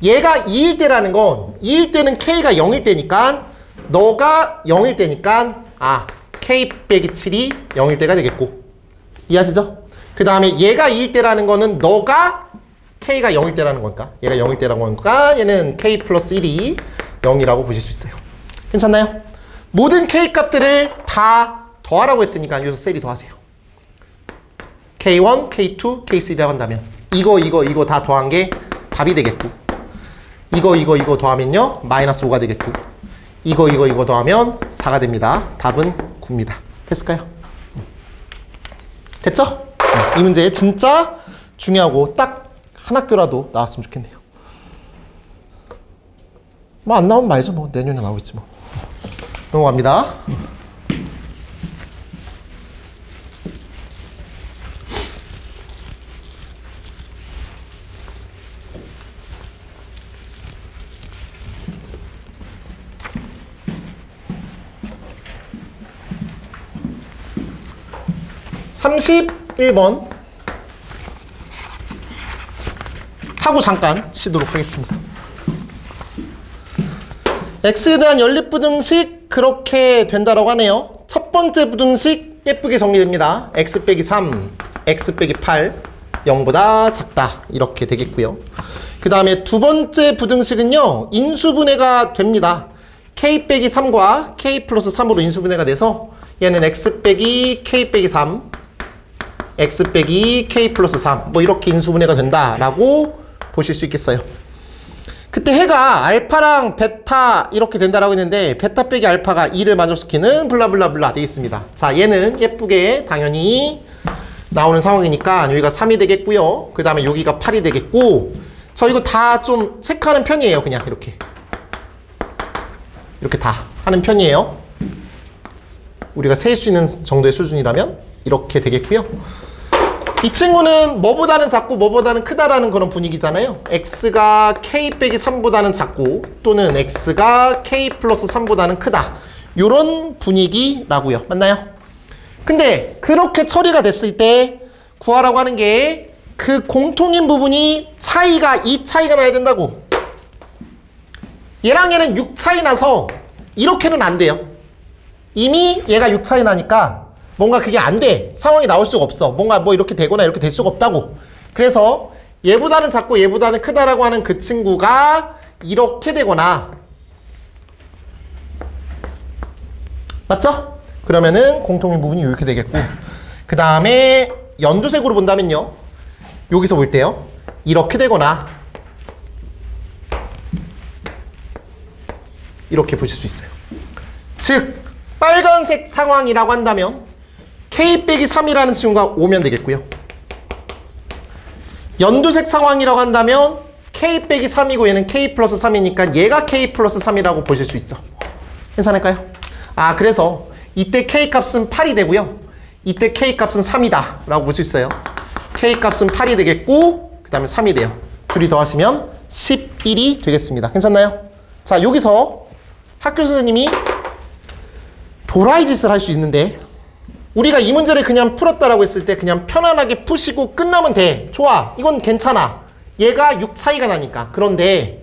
얘가 2일 때라는 건 2일 때는 K가 0일 때니까 너가 0일 때니까 K 빼기 7이 0일 때가 되겠고 이해하시죠? 그 다음에 얘가 2일 때라는 거는 너가 K가 0일 때라는 거니까 얘가 0일 때라는 거니까 얘는 K 플러스 1이 0이라고 보실 수 있어요. 괜찮나요? 모든 K 값들을 다 더하라고 했으니까 여기서 셀이 더하세요. K1, K2, K3라고 한다면 이거 다 더한 게 답이 되겠고 이거 더하면요 마이너스 5가 되겠고 이거 더하면 4가 됩니다. 답은 9입니다. 됐을까요? 됐죠? 이 문제 진짜 중요하고 딱 한 학교라도 나왔으면 좋겠네요. 뭐 안 나오면 말죠. 뭐 내년에 나오겠지 뭐. 넘어갑니다. (31번) 하고 잠깐 쉬도록 하겠습니다. x에 대한 연립부등식 그렇게 된다라고 하네요. 첫 번째 부등식 예쁘게 정리됩니다. x 빼기 3, x 빼기 8 0보다 작다 이렇게 되겠고요. 그 다음에 두 번째 부등식은요 인수분해가 됩니다. k 빼기 3과 k 플러스 3으로 인수분해가 돼서 얘는 x 빼기 k 빼기 3 x 빼기 k 플러스 3 뭐 이렇게 인수분해가 된다라고 보실 수 있겠어요. 그때 해가 알파랑 베타 이렇게 된다라고 했는데 베타 빼기 알파가 2를 만족시키는 블라블라블라 되어 있습니다. 자 얘는 예쁘게 당연히 나오는 상황이니까 여기가 3이 되겠고요. 그 다음에 여기가 8이 되겠고 저 이거 다 좀 체크하는 편이에요. 그냥 이렇게 다 하는 편이에요. 우리가 셀 수 있는 정도의 수준이라면 이렇게 되겠고요. 이 친구는 뭐보다는 작고 뭐보다는 크다라는 그런 분위기잖아요. x가 k 빼기 3보다는 작고 또는 x가 k 플러스 3보다는 크다. 요런 분위기라고요. 맞나요? 근데 그렇게 처리가 됐을 때 구하라고 하는 게 그 공통인 부분이 이 차이가 나야 된다고. 얘랑 얘는 6 차이 나서 이렇게는 안 돼요. 이미 얘가 6 차이 나니까 뭔가 그게 안 돼. 상황이 나올 수가 없어. 뭔가 뭐 이렇게 되거나 이렇게 될 수가 없다고. 그래서 얘보다는 작고 얘보다는 크다라고 하는 그 친구가 이렇게 되거나 맞죠? 그러면은 공통인 부분이 이렇게 되겠고 그 다음에 연두색으로 본다면요. 여기서 볼 때요. 이렇게 되거나 이렇게 보실 수 있어요. 즉 빨간색 상황이라고 한다면 k 빼기 3이라는 친구가 오면 되겠고요. 연두색 상황이라고 한다면 k 빼기 3이고 얘는 k 플러스 3이니까 얘가 k 플러스 3이라고 보실 수 있죠. 괜찮을까요? 그래서 이때 k 값은 8이 되고요. 이때 k 값은 3이다 라고 볼 수 있어요. k 값은 8이 되겠고 그 다음에 3이 돼요. 둘이 더하시면 11이 되겠습니다. 괜찮나요? 자 여기서 학교 선생님이 도라이 짓을 할 수 있는데 우리가 이 문제를 그냥 풀었다라고 했을 때 그냥 편안하게 푸시고 끝나면 돼. 좋아. 이건 괜찮아. 얘가 6 차이가 나니까. 그런데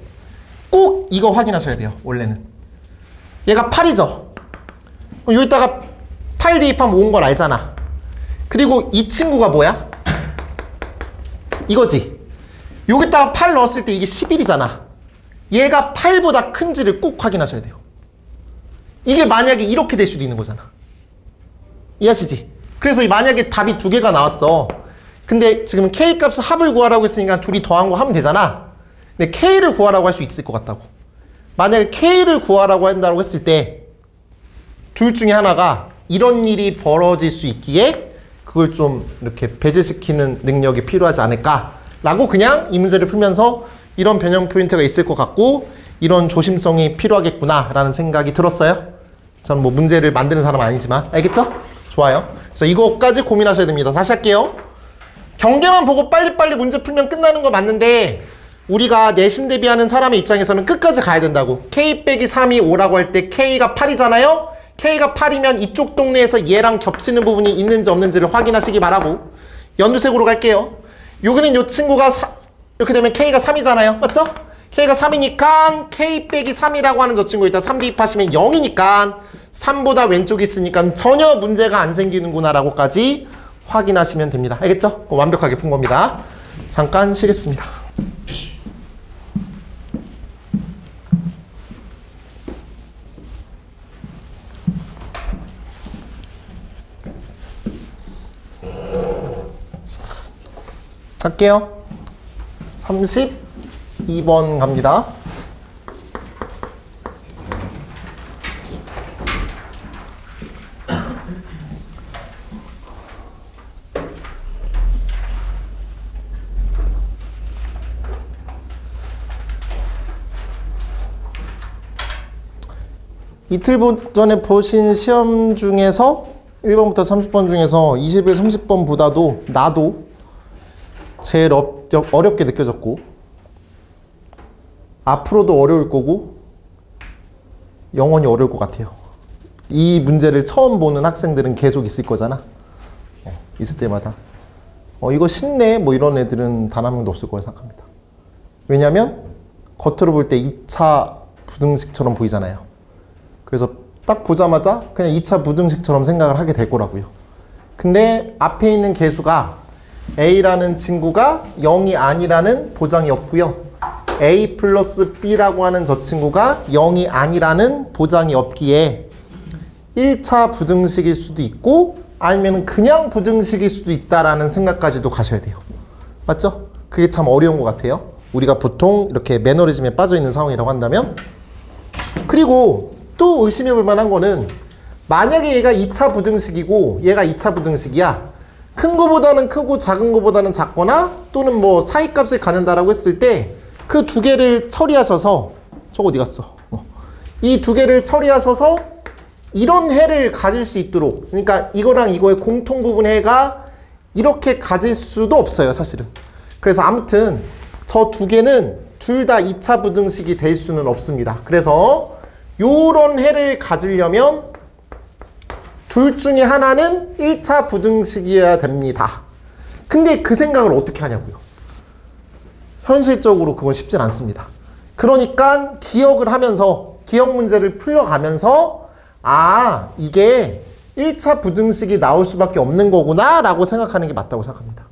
꼭 이거 확인하셔야 돼요. 원래는. 얘가 8이죠. 여기다가 8 대입하면 5인 걸 알잖아. 그리고 이 친구가 뭐야? 이거지. 여기다가 8 넣었을 때 이게 11이잖아. 얘가 8보다 큰지를 꼭 확인하셔야 돼요. 이게 만약에 이렇게 될 수도 있는 거잖아. 이해하시지? 그래서 만약에 답이 2개가 나왔어. 근데 지금 K값을 합을 구하라고 했으니까 둘이 더한 거 하면 되잖아. 근데 K를 구하라고 할 수 있을 것 같다고. 만약에 K를 구하라고 한다고 했을 때 둘 중에 하나가 이런 일이 벌어질 수 있기에 그걸 좀 이렇게 배제시키는 능력이 필요하지 않을까라고 그냥 이 문제를 풀면서 이런 변형 포인트가 있을 것 같고 이런 조심성이 필요하겠구나라는 생각이 들었어요. 전 뭐 문제를 만드는 사람은 아니지만 알겠죠? 좋아요. 그래서 이거까지 고민하셔야 됩니다. 다시 할게요. 경계만 보고 빨리빨리 문제 풀면 끝나는 거 맞는데 우리가 내신 대비하는 사람의 입장에서는 끝까지 가야 된다고. K 빼기 3이 5라고 할 때 K가 8이잖아요. K가 8이면 이쪽 동네에서 얘랑 겹치는 부분이 있는지 없는지를 확인하시기 바라고. 연두색으로 갈게요. 여기는 요 친구가 이렇게 되면 K가 3이잖아요. 맞죠? K가 3이니까 K 빼기 3이라고 하는 저 친구 이따 3 대입하시면 0이니까 3보다 왼쪽이 있으니까 전혀 문제가 안 생기는구나 라고까지 확인하시면 됩니다. 알겠죠? 완벽하게 푼 겁니다. 잠깐 쉬겠습니다. 갈게요. 32번 갑니다. 이틀 전에 보신 시험 중에서 1번부터 30번 중에서 21, 30번보다도 나도 제일 어렵게 느껴졌고 앞으로도 어려울 거고 영원히 어려울 것 같아요. 이 문제를 처음 보는 학생들은 계속 있을 거잖아. 있을 때마다 이거 쉽네 뭐 이런 애들은 단 한 명도 없을 거라 생각합니다. 왜냐면 겉으로 볼 때 2차 부등식처럼 보이잖아요. 그래서 딱 보자마자 그냥 2차 부등식처럼 생각을 하게 될 거라고요. 근데 앞에 있는 개수가 A라는 친구가 0이 아니라는 보장이 없고요. A 플러스 B라고 하는 저 친구가 0이 아니라는 보장이 없기에 1차 부등식일 수도 있고 아니면 그냥 부등식일 수도 있다라는 생각까지도 가셔야 돼요. 맞죠? 그게 참 어려운 것 같아요. 우리가 보통 이렇게 매너리즘에 빠져 있는 상황이라고 한다면. 그리고 또 의심해 볼 만한 거는 만약에 얘가 2차 부등식이고 얘가 2차 부등식이야. 큰 거보다는 크고 작은 거보다는 작거나 또는 뭐 사이값을 갖는다라고 했을 때 그 두 개를 처리하셔서 저거 어디 갔어? 이 두 개를 처리하셔서 이런 해를 가질 수 있도록, 그러니까 이거랑 이거의 공통 부분 해가 이렇게 가질 수도 없어요, 사실은. 그래서 아무튼 저 두 개는 둘 다 2차 부등식이 될 수는 없습니다. 그래서 요런 해를 가지려면 둘 중에 하나는 1차 부등식이어야 됩니다. 근데 그 생각을 어떻게 하냐고요. 현실적으로 그건 쉽진 않습니다. 그러니까 기억을 하면서 기억 문제를 풀려가면서 아 이게 1차 부등식이 나올 수밖에 없는 거구나 라고 생각하는 게 맞다고 생각합니다.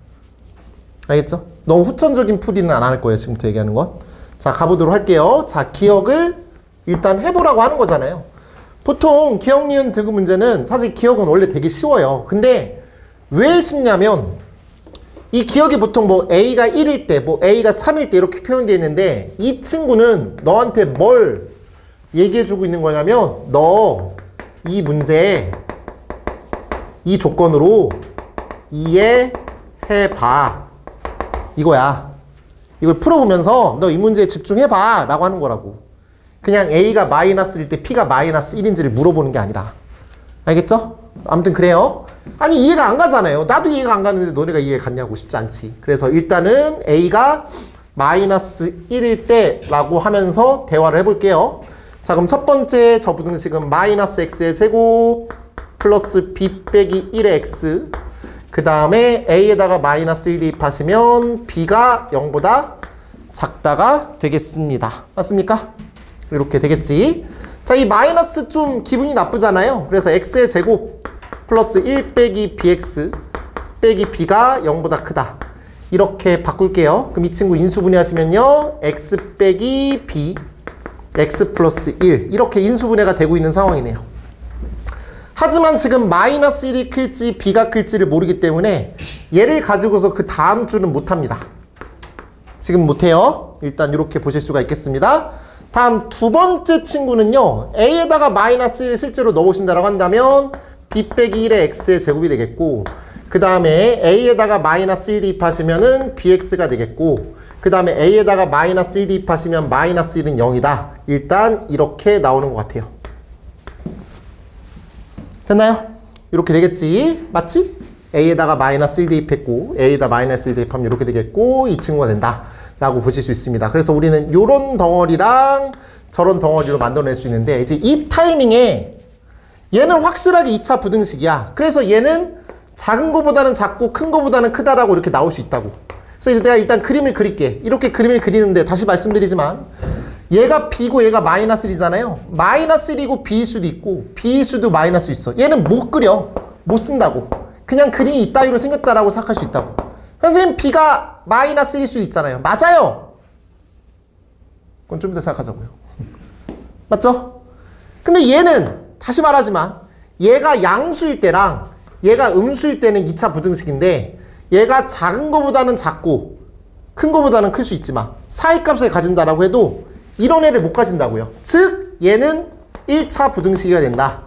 알겠죠? 너무 후천적인 풀이는 안 할 거예요. 지금부터 얘기하는 건. 자 가보도록 할게요. 자 기억을 일단 해보라고 하는 거잖아요. 보통 기억, 니은, 디귿 문제는 사실 기억은 원래 되게 쉬워요. 근데 왜 쉽냐면 이 기억이 보통 뭐 A가 1일 때, 뭐 A가 3일 때 이렇게 표현되어 있는데 이 친구는 너한테 뭘 얘기해주고 있는 거냐면 너 이 문제 이 조건으로 이해해봐 이거야. 이걸 풀어보면서 너 이 문제에 집중해봐 라고 하는 거라고. 그냥 A가 마이너스일 때 P가 마이너스 1인지를 물어보는 게 아니라. 알겠죠? 아무튼 그래요. 아니 이해가 안 가잖아요. 나도 이해가 안 가는데 너네가 이해 갔냐고. 쉽지 않지. 그래서 일단은 A가 마이너스 1일 때 라고 하면서 대화를 해볼게요. 자 그럼 첫 번째 저 부등식은 마이너스 x의 제곱 플러스 b 빼기 1의 x 그 다음에 A에다가 마이너스 1 대입하시면 B가 0보다 작다가 되겠습니다. 맞습니까? 이렇게 되겠지. 자, 이 마이너스 좀 기분이 나쁘잖아요. 그래서 x의 제곱 플러스 1 빼기 bx 빼기 b가 0보다 크다. 이렇게 바꿀게요. 그럼 이 친구 인수분해 하시면요. x 빼기 b x 플러스 1 이렇게 인수분해가 되고 있는 상황이네요. 하지만 지금 마이너스 1이 클지 b가 클지를 모르기 때문에 얘를 가지고서 그 다음 줄은 못합니다. 지금 못해요. 일단 이렇게 보실 수가 있겠습니다. 다음 두 번째 친구는요. A에다가 마이너스 1을 실제로 넣으신다고 한다면 B 빼기 1의 X의 제곱이 되겠고 그 다음에 A에다가 마이너스 1 대입하시면은 BX가 되겠고 그 다음에 A에다가 마이너스 1 대입하시면 마이너스 1은 0이다. 일단 이렇게 나오는 것 같아요. 됐나요? 이렇게 되겠지? 맞지? A에다가 마이너스 1 대입했고 A에다 마이너스 1 대입하면 이렇게 되겠고 이 친구가 된다 라고 보실 수 있습니다. 그래서 우리는 요런 덩어리랑 저런 덩어리로 만들어낼 수 있는데 이제 이 타이밍에 얘는 확실하게 2차 부등식이야. 그래서 얘는 작은 거보다는 작고 큰 거보다는 크다라고 이렇게 나올 수 있다고. 그래서 내가 일단 그림을 그릴게. 이렇게 그림을 그리는데 다시 말씀드리지만 얘가 B고 얘가 마이너스 1이잖아요. 마이너스 1이고 B일 수도 있고 B일 수도 마이너스 있어. 얘는 못 그려. 못 쓴다고. 그냥 그림이 이따위로 생겼다라고 생각할 수 있다고. 선생님 B가 마이너스 1일 수도 있잖아요. 맞아요. 그건 좀 이따 생각하자고요. 맞죠? 근데 얘는 다시 말하지만 얘가 양수일 때랑 얘가 음수일 때는 2차 부등식인데 얘가 작은 거보다는 작고 큰 거보다는 클 수 있지만 사이값을 가진다라고 해도 이런 애를 못 가진다고요. 즉 얘는 1차 부등식이 된다.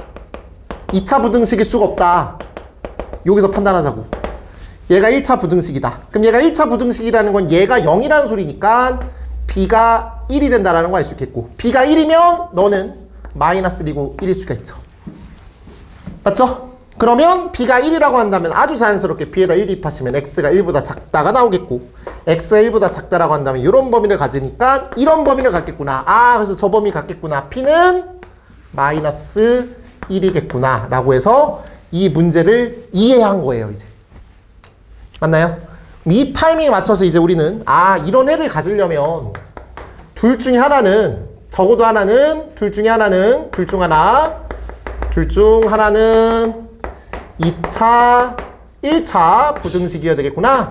2차 부등식일 수가 없다. 여기서 판단하자고. 얘가 1차 부등식이다. 그럼 얘가 1차 부등식이라는 건 얘가 0이라는 소리니까 B가 1이 된다라는 거 알 수 있겠고 B가 1이면 너는 마이너스 1이고 1일 수가 있죠. 맞죠? 그러면 B가 1이라고 한다면 아주 자연스럽게 B에다 1 대입하시면 X가 1보다 작다가 나오겠고 X가 1보다 작다라고 한다면 이런 범위를 가지니까 이런 범위를 갖겠구나. 아 그래서 저 범위 갖겠구나. P는 마이너스 1이겠구나 라고 해서 이 문제를 이해한 거예요. 이제 맞나요? 이 타이밍에 맞춰서 이제 우리는 아 이런 애를 가지려면 둘 중에 하나는 적어도 하나는 둘 중 하나는 2차 1차 부등식이어야 되겠구나.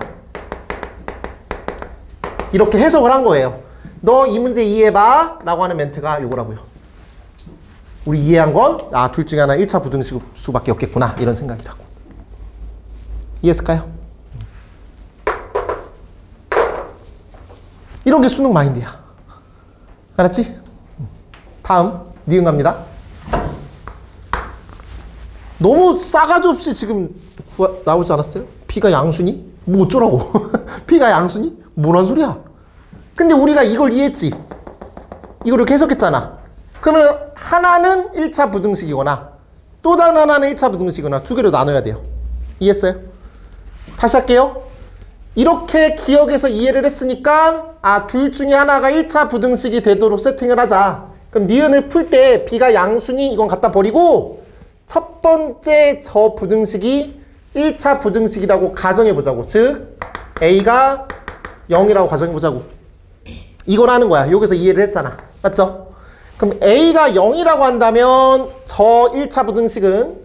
이렇게 해석을 한 거예요. 너 이 문제 이해해봐 라고 하는 멘트가 요거라고요. 우리 이해한 건 아 둘 중에 하나 1차 부등식 수밖에 없겠구나 이런 생각이라고. 이해했을까요? 이런 게 수능 마인드야. 알았지? 다음 니은 갑니다. 너무 싸가지 없이 지금 나오지 않았어요? P가 양수니? 뭐 어쩌라고? P가 양수니? 뭐란 소리야? 근데 우리가 이걸 이해했지? 이걸 이렇게 해석했잖아. 그러면 하나는 1차 부등식이거나 또 다른 하나는 1차 부등식이거나 두 개로 나눠야 돼요. 이해했어요? 다시 할게요. 이렇게 기억해서 이해를 했으니까 아, 둘 중에 하나가 1차 부등식이 되도록 세팅을 하자. 그럼 니은을 풀 때 B가 양수니 이건 갖다 버리고 첫 번째 저 부등식이 1차 부등식이라고 가정해보자고. 즉 A가 0이라고 가정해보자고. 이걸 하는 거야. 여기서 이해를 했잖아. 맞죠? 그럼 A가 0이라고 한다면 저 1차 부등식은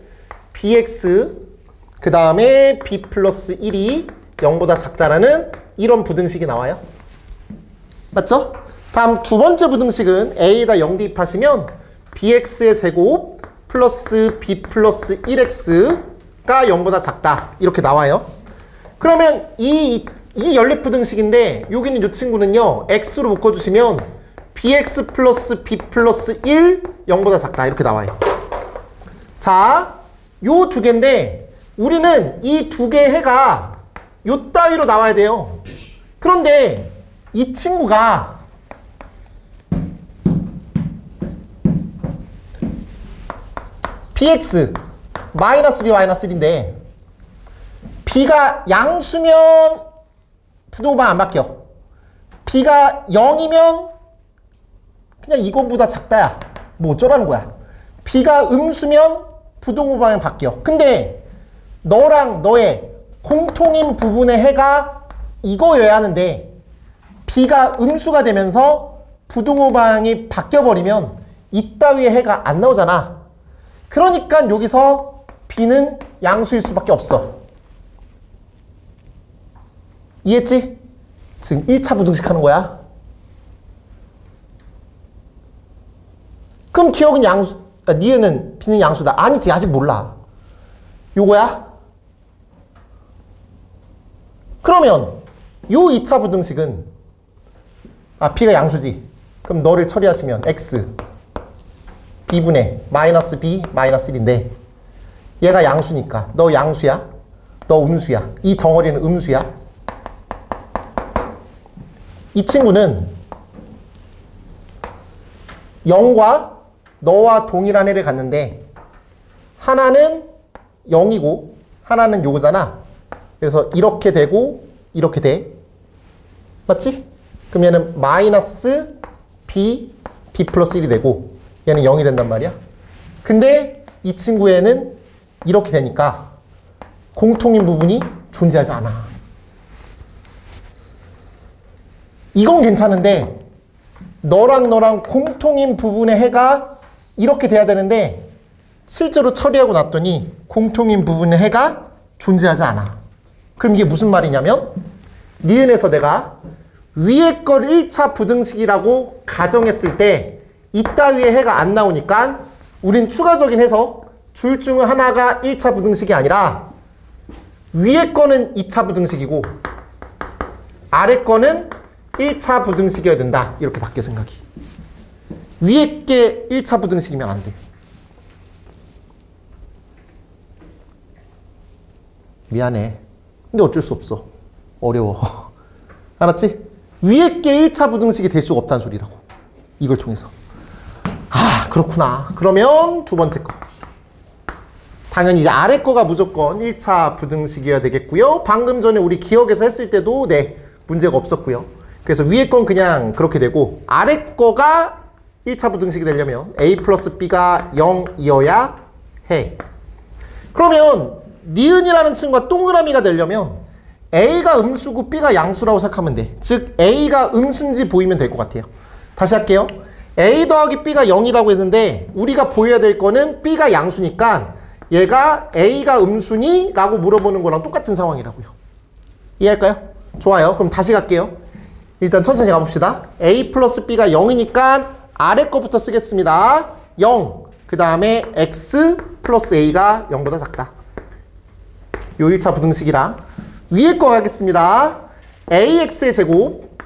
BX 그 다음에 B 플러스 1이 0보다 작다라는 이런 부등식이 나와요. 맞죠? 다음 두 번째 부등식은 A에다 0 대입하시면 BX의 제곱 플러스 B 플러스 1X가 0보다 작다. 이렇게 나와요. 그러면 이 연립부등식인데 여기는 이 친구는요. X로 묶어주시면 BX 플러스 B 플러스 1 0보다 작다. 이렇게 나와요. 자, 요 두 개인데 우리는 이 두 개의 해가 요 따위로 나와야 돼요. 그런데 이 친구가 bx 마이너스 b 마이너스 1인데 b가 양수면 부등호방 안 바뀌어. b가 0이면 그냥 이거보다 작다야. 뭐 어쩌라는 거야. b가 음수면 부등호방이 바뀌어. 근데 너랑 너의 공통인 부분의 해가 이거여야 하는데 b가 음수가 되면서 부등호방이 바뀌어버리면 이따위의 해가 안 나오잖아. 그러니까 여기서 b는 양수일 수밖에 없어. 이해했지? 지금 1차 부등식 하는 거야. 그럼 기억은 양수, 니은은 b는 양수다. 아니지, 아직 몰라. 요거야? 그러면 요 2차 부등식은 b가 양수지. 그럼 너를 처리하시면 x b분의 마이너스 b 마이너스 1인데 얘가 양수니까 너 양수야? 너 음수야? 이 덩어리는 음수야? 이 친구는 0과 너와 동일한 애를 갖는데 하나는 0이고 하나는 요거잖아. 그래서 이렇게 되고 이렇게 돼. 맞지? 그럼 얘는 마이너스 b 플러스 1이 되고 얘는 0이 된단 말이야. 근데 이 친구에는 이렇게 되니까 공통인 부분이 존재하지 않아. 이건 괜찮은데 너랑 너랑 공통인 부분의 해가 이렇게 돼야 되는데 실제로 처리하고 났더니 공통인 부분의 해가 존재하지 않아. 그럼 이게 무슨 말이냐면 니은에서 내가 위에 걸 1차 부등식이라고 가정했을 때 이따위의 해가 안 나오니까 우린 추가적인 해석 둘 중 하나가 1차 부등식이 아니라 위에 거는 2차 부등식이고 아래 거는 1차 부등식이어야 된다. 이렇게 바뀌어 생각이. 위에 게 1차 부등식이면 안 돼. 미안해. 근데 어쩔 수 없어. 어려워. 알았지? 위에 게 1차 부등식이 될 수가 없다는 소리라고. 이걸 통해서. 아, 그렇구나. 그러면 두 번째 거. 당연히 이제 아래 거가 무조건 1차 부등식이어야 되겠고요. 방금 전에 우리 기억에서 했을 때도 네, 문제가 없었고요. 그래서 위에 건 그냥 그렇게 되고 아래 거가 1차 부등식이 되려면 a 플러스 b가 0이어야 해. 그러면 니은이라는 친구가 동그라미가 되려면 a가 음수고 b가 양수라고 생각하면 돼. 즉 a가 음수인지 보이면 될 것 같아요. 다시 할게요. a 더하기 b가 0이라고 했는데 우리가 보여야 될 거는 b가 양수니까 얘가 a가 음수니? 라고 물어보는 거랑 똑같은 상황이라고요. 이해할까요? 좋아요. 그럼 다시 갈게요. 일단 천천히 가봅시다. a 플러스 b가 0이니까 아래 거부터 쓰겠습니다. 0. 그 다음에 x 플러스 a가 0보다 작다. 요 1차 부등식이랑 위에 거 가겠습니다. ax의 제곱.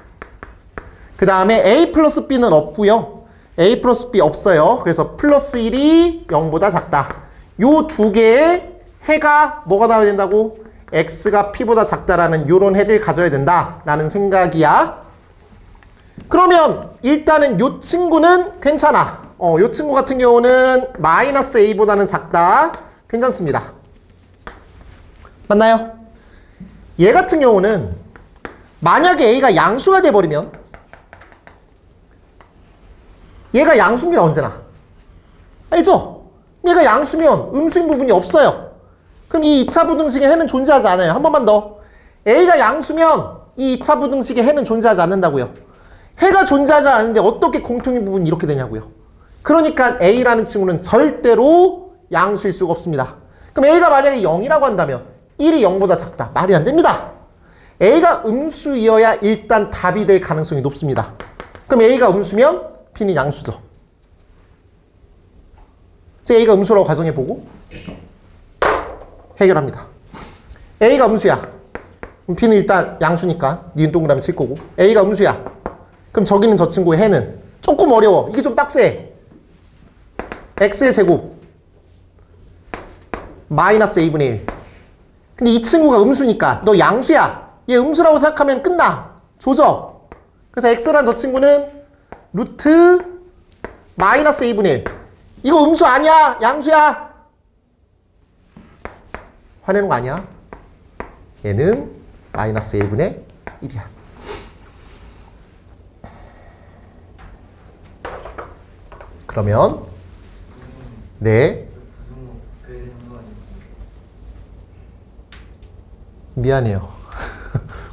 그 다음에 a 플러스 b는 없고요. a 플러스 b 없어요. 그래서 플러스 1이 0보다 작다. 요 두 개의 해가 뭐가 나와야 된다고? x가 p보다 작다라는 요런 해를 가져야 된다라는 생각이야. 그러면 일단은 요 친구는 괜찮아. 요 친구 같은 경우는 마이너스 a보다는 작다. 괜찮습니다. 맞나요? 얘 같은 경우는 만약에 a가 양수가 돼버리면 얘가 양수입니다. 언제나. 알죠? 얘가 양수면 음수인 부분이 없어요. 그럼 이 2차 부등식의 해는 존재하지 않아요. 한 번만 더. a가 양수면 이 2차 부등식의 해는 존재하지 않는다고요. 해가 존재하지 않는데 어떻게 공통인 부분이 이렇게 되냐고요. 그러니까 a라는 친구는 절대로 양수일 수가 없습니다. 그럼 a가 만약에 0이라고 한다면 1이 0보다 작다. 말이 안 됩니다. a가 음수이어야 일단 답이 될 가능성이 높습니다. 그럼 a가 음수면 b는 양수죠. a가 음수라고 가정해보고 해결합니다. a가 음수야. 그럼 b는 일단 양수니까 니은 동그라미 칠 거고 a가 음수야. 그럼 저기는 저 친구의 해는 조금 어려워. 이게 좀 빡세. x의 제곱 마이너스 a분의 1. 근데 이 친구가 음수니까 너 양수야. 얘 음수라고 생각하면 끝나. 조져. 그래서 x란 저 친구는 루트 마이너스 a분의 1. 이거 음수 아니야. 양수야. 화내는 거 아니야. 얘는 마이너스 a분의 1이야. 그러면 네. 미안해요.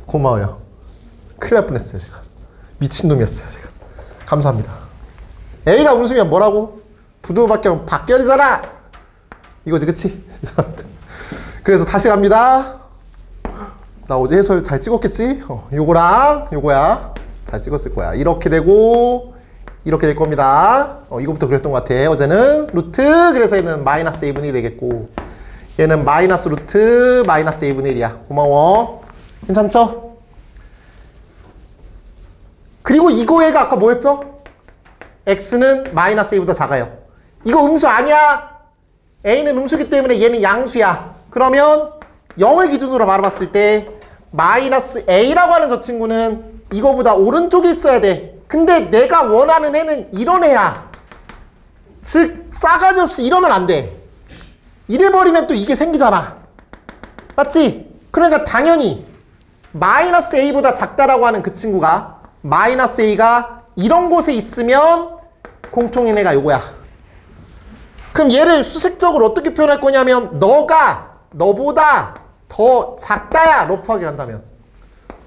고마워요. 큰일 날 뻔했어요. 제가. 미친놈이었어요. 제가. 감사합니다. A가 음수면 뭐라고? 부등호밖에 바뀌어야 되잖아. 이거지, 그치? 그래서 다시 갑니다. 나 어제 해설 잘 찍었겠지? 요거랑 요거야. 잘 찍었을 거야. 이렇게 되고 이렇게 될 겁니다. 이거부터 그랬던 것 같아. 어제는 루트, 그래서 얘는 마이너스 a분의 1이 되겠고 얘는 마이너스 루트 마이너스 a분의 1이야. 고마워. 괜찮죠? 그리고 이거애가 아까 뭐였죠? x는 마이너스 a보다 작아요. 이거 음수 아니야. a는 음수기 때문에 얘는 양수야. 그러면 0을 기준으로 말해봤을 때 마이너스 a라고 하는 저 친구는 이거보다 오른쪽에 있어야 돼. 근데 내가 원하는 애는 이런 애야. 즉 싸가지 없이 이러면 안 돼. 이래버리면 또 이게 생기잖아. 맞지? 그러니까 당연히 마이너스 a보다 작다라고 하는 그 친구가 마이너스 a가 이런 곳에 있으면 공통인 애가 요거야. 그럼 얘를 수식적으로 어떻게 표현할 거냐면 너가 너보다 더 작다야. 러프하게 간다면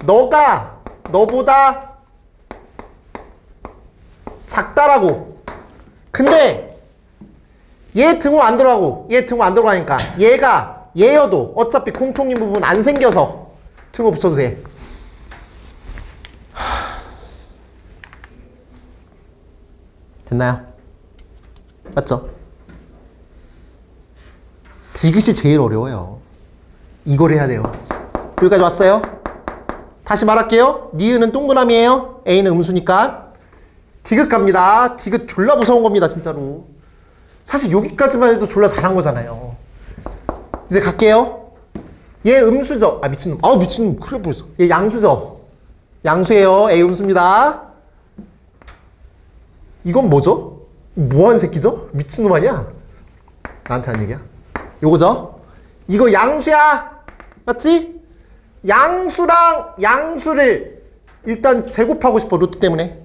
너가 너보다 작다라고. 근데 얘 등호 안 들어가고 얘 등호 안 들어가니까 얘가 얘여도 어차피 공통인 부분 안 생겨서 등호 붙여도 돼. 됐나요? 맞죠? 디귿이 제일 어려워요. 이걸 해야 돼요. 여기까지 왔어요? 다시 말할게요. 니은은 동그라미예요. A는 음수니까. 디귿 갑니다. 디귿 졸라 무서운 겁니다. 진짜로. 사실 여기까지만 해도 졸라 잘한 거잖아요. 이제 갈게요. 얘 음수죠. 아 미친놈. 아우 미친놈. 그래 벌써. 얘 양수죠. 양수예요. A 음수입니다. 이건 뭐죠? 뭐하는 새끼죠? 미친놈 아니야? 나한테 한 얘기야? 요거죠? 이거 양수야. 맞지? 양수랑 양수를 일단 제곱하고 싶어. 루트 때문에.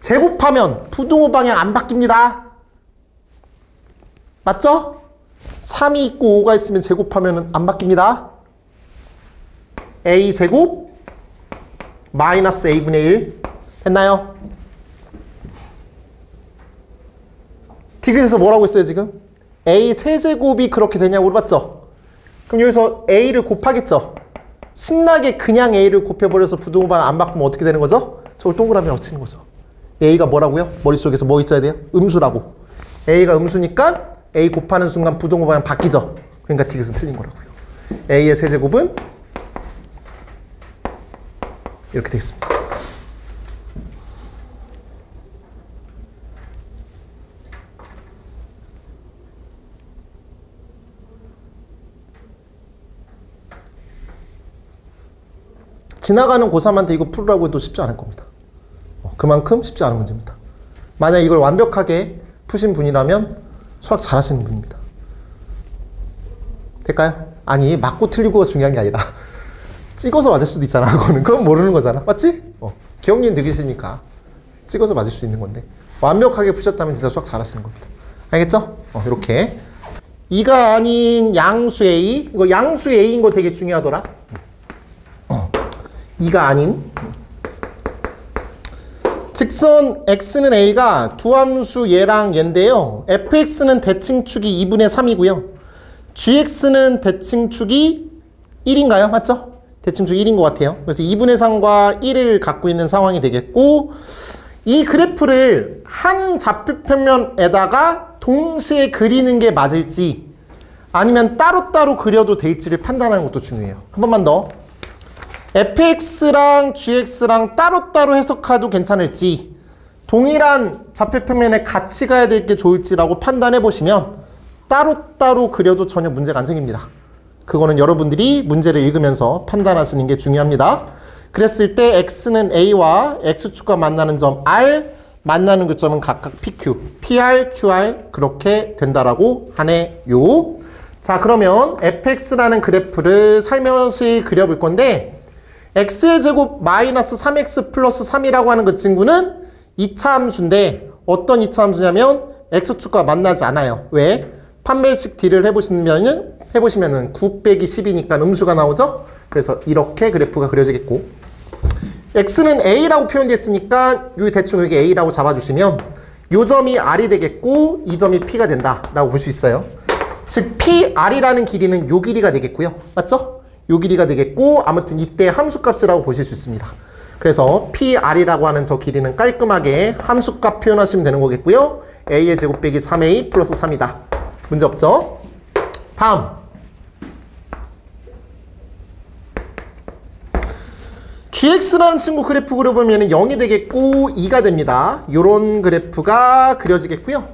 제곱하면 부등호 방향 안 바뀝니다. 맞죠? 3이 있고 5가 있으면 제곱하면 안 바뀝니다. a 제곱 마이너스 a분의 1 됐나요? 디귿에서 뭐라고 했어요 지금? a 세제곱이 그렇게 되냐고 물어봤죠? 그럼 여기서 a를 곱하겠죠? 신나게 그냥 a를 곱해버려서 부등호 방향 안 바꾸면 어떻게 되는 거죠? 저걸 동그라미로 엎치는 거죠. a가 뭐라고요? 머릿속에서 뭐 있어야 돼요? 음수라고. a가 음수니까 a 곱하는 순간 부등호 방향 바뀌죠. 그러니까 디귿은 틀린 거라고요. a의 세제곱은 이렇게 되겠습니다. 지나가는 고3한테 이거 풀으라고 해도 쉽지 않을 겁니다. 그만큼 쉽지 않은 문제입니다. 만약 이걸 완벽하게 푸신 분이라면 수학 잘하시는 분입니다. 될까요? 아니 맞고 틀리고가 중요한 게 아니라 찍어서 맞을 수도 있잖아. 그건 모르는 거잖아. 맞지? 기억력이 느끼시니까 찍어서 맞을 수 있는 건데 완벽하게 푸셨다면 진짜 수학 잘하시는 겁니다. 알겠죠? 이렇게 이가 아닌 양수 A 이거 양수 A인 거 되게 중요하더라. 이가 아닌 직선 x는 a가 두 함수 얘랑 얘인데요. fx는 대칭축이 2분의 3이고요. gx는 대칭축이 1인가요? 맞죠? 대칭축 1인 것 같아요. 그래서 2분의 3과 1을 갖고 있는 상황이 되겠고 이 그래프를 한 좌표평면에다가 동시에 그리는 게 맞을지 아니면 따로따로 그려도 될지를 판단하는 것도 중요해요. 한 번만 더. fx랑 gx랑 따로따로 해석해도 괜찮을지 동일한 좌표평면에 같이 가야 될 게 좋을지라고 판단해 보시면 따로따로 그려도 전혀 문제가 안 생깁니다. 그거는 여러분들이 문제를 읽으면서 판단하시는 게 중요합니다. 그랬을 때 x는 a와 x축과 만나는 점 r, 만나는 그 점은 각각 pq, pr, qr 그렇게 된다라고 하네요. 자 그러면 fx라는 그래프를 살며시 그려볼 건데 x의 제곱 마이너스 3x 플러스 3이라고 하는 그 친구는 2차 함수인데 어떤 2차 함수냐면 x축과 만나지 않아요. 왜? 판별식 D를 해보시면은 9 빼기 10이니까 음수가 나오죠? 그래서 이렇게 그래프가 그려지겠고 x는 a라고 표현됐으니까 요 대충 여기 a라고 잡아주시면 요 점이 r이 되겠고 이 점이 p가 된다라고 볼 수 있어요. 즉 PR이라는 길이는 요 길이가 되겠고요. 맞죠? 요 길이가 되겠고 아무튼 이때 함수값이라고 보실 수 있습니다. 그래서 PR이라고 하는 저 길이는 깔끔하게 함수값 표현하시면 되는 거겠고요. A의 제곱 빼기 3A 플러스 3이다. 문제 없죠? 다음 GX라는 친구 그래프 그려보면 0이 되겠고 2가 됩니다. 요런 그래프가 그려지겠고요.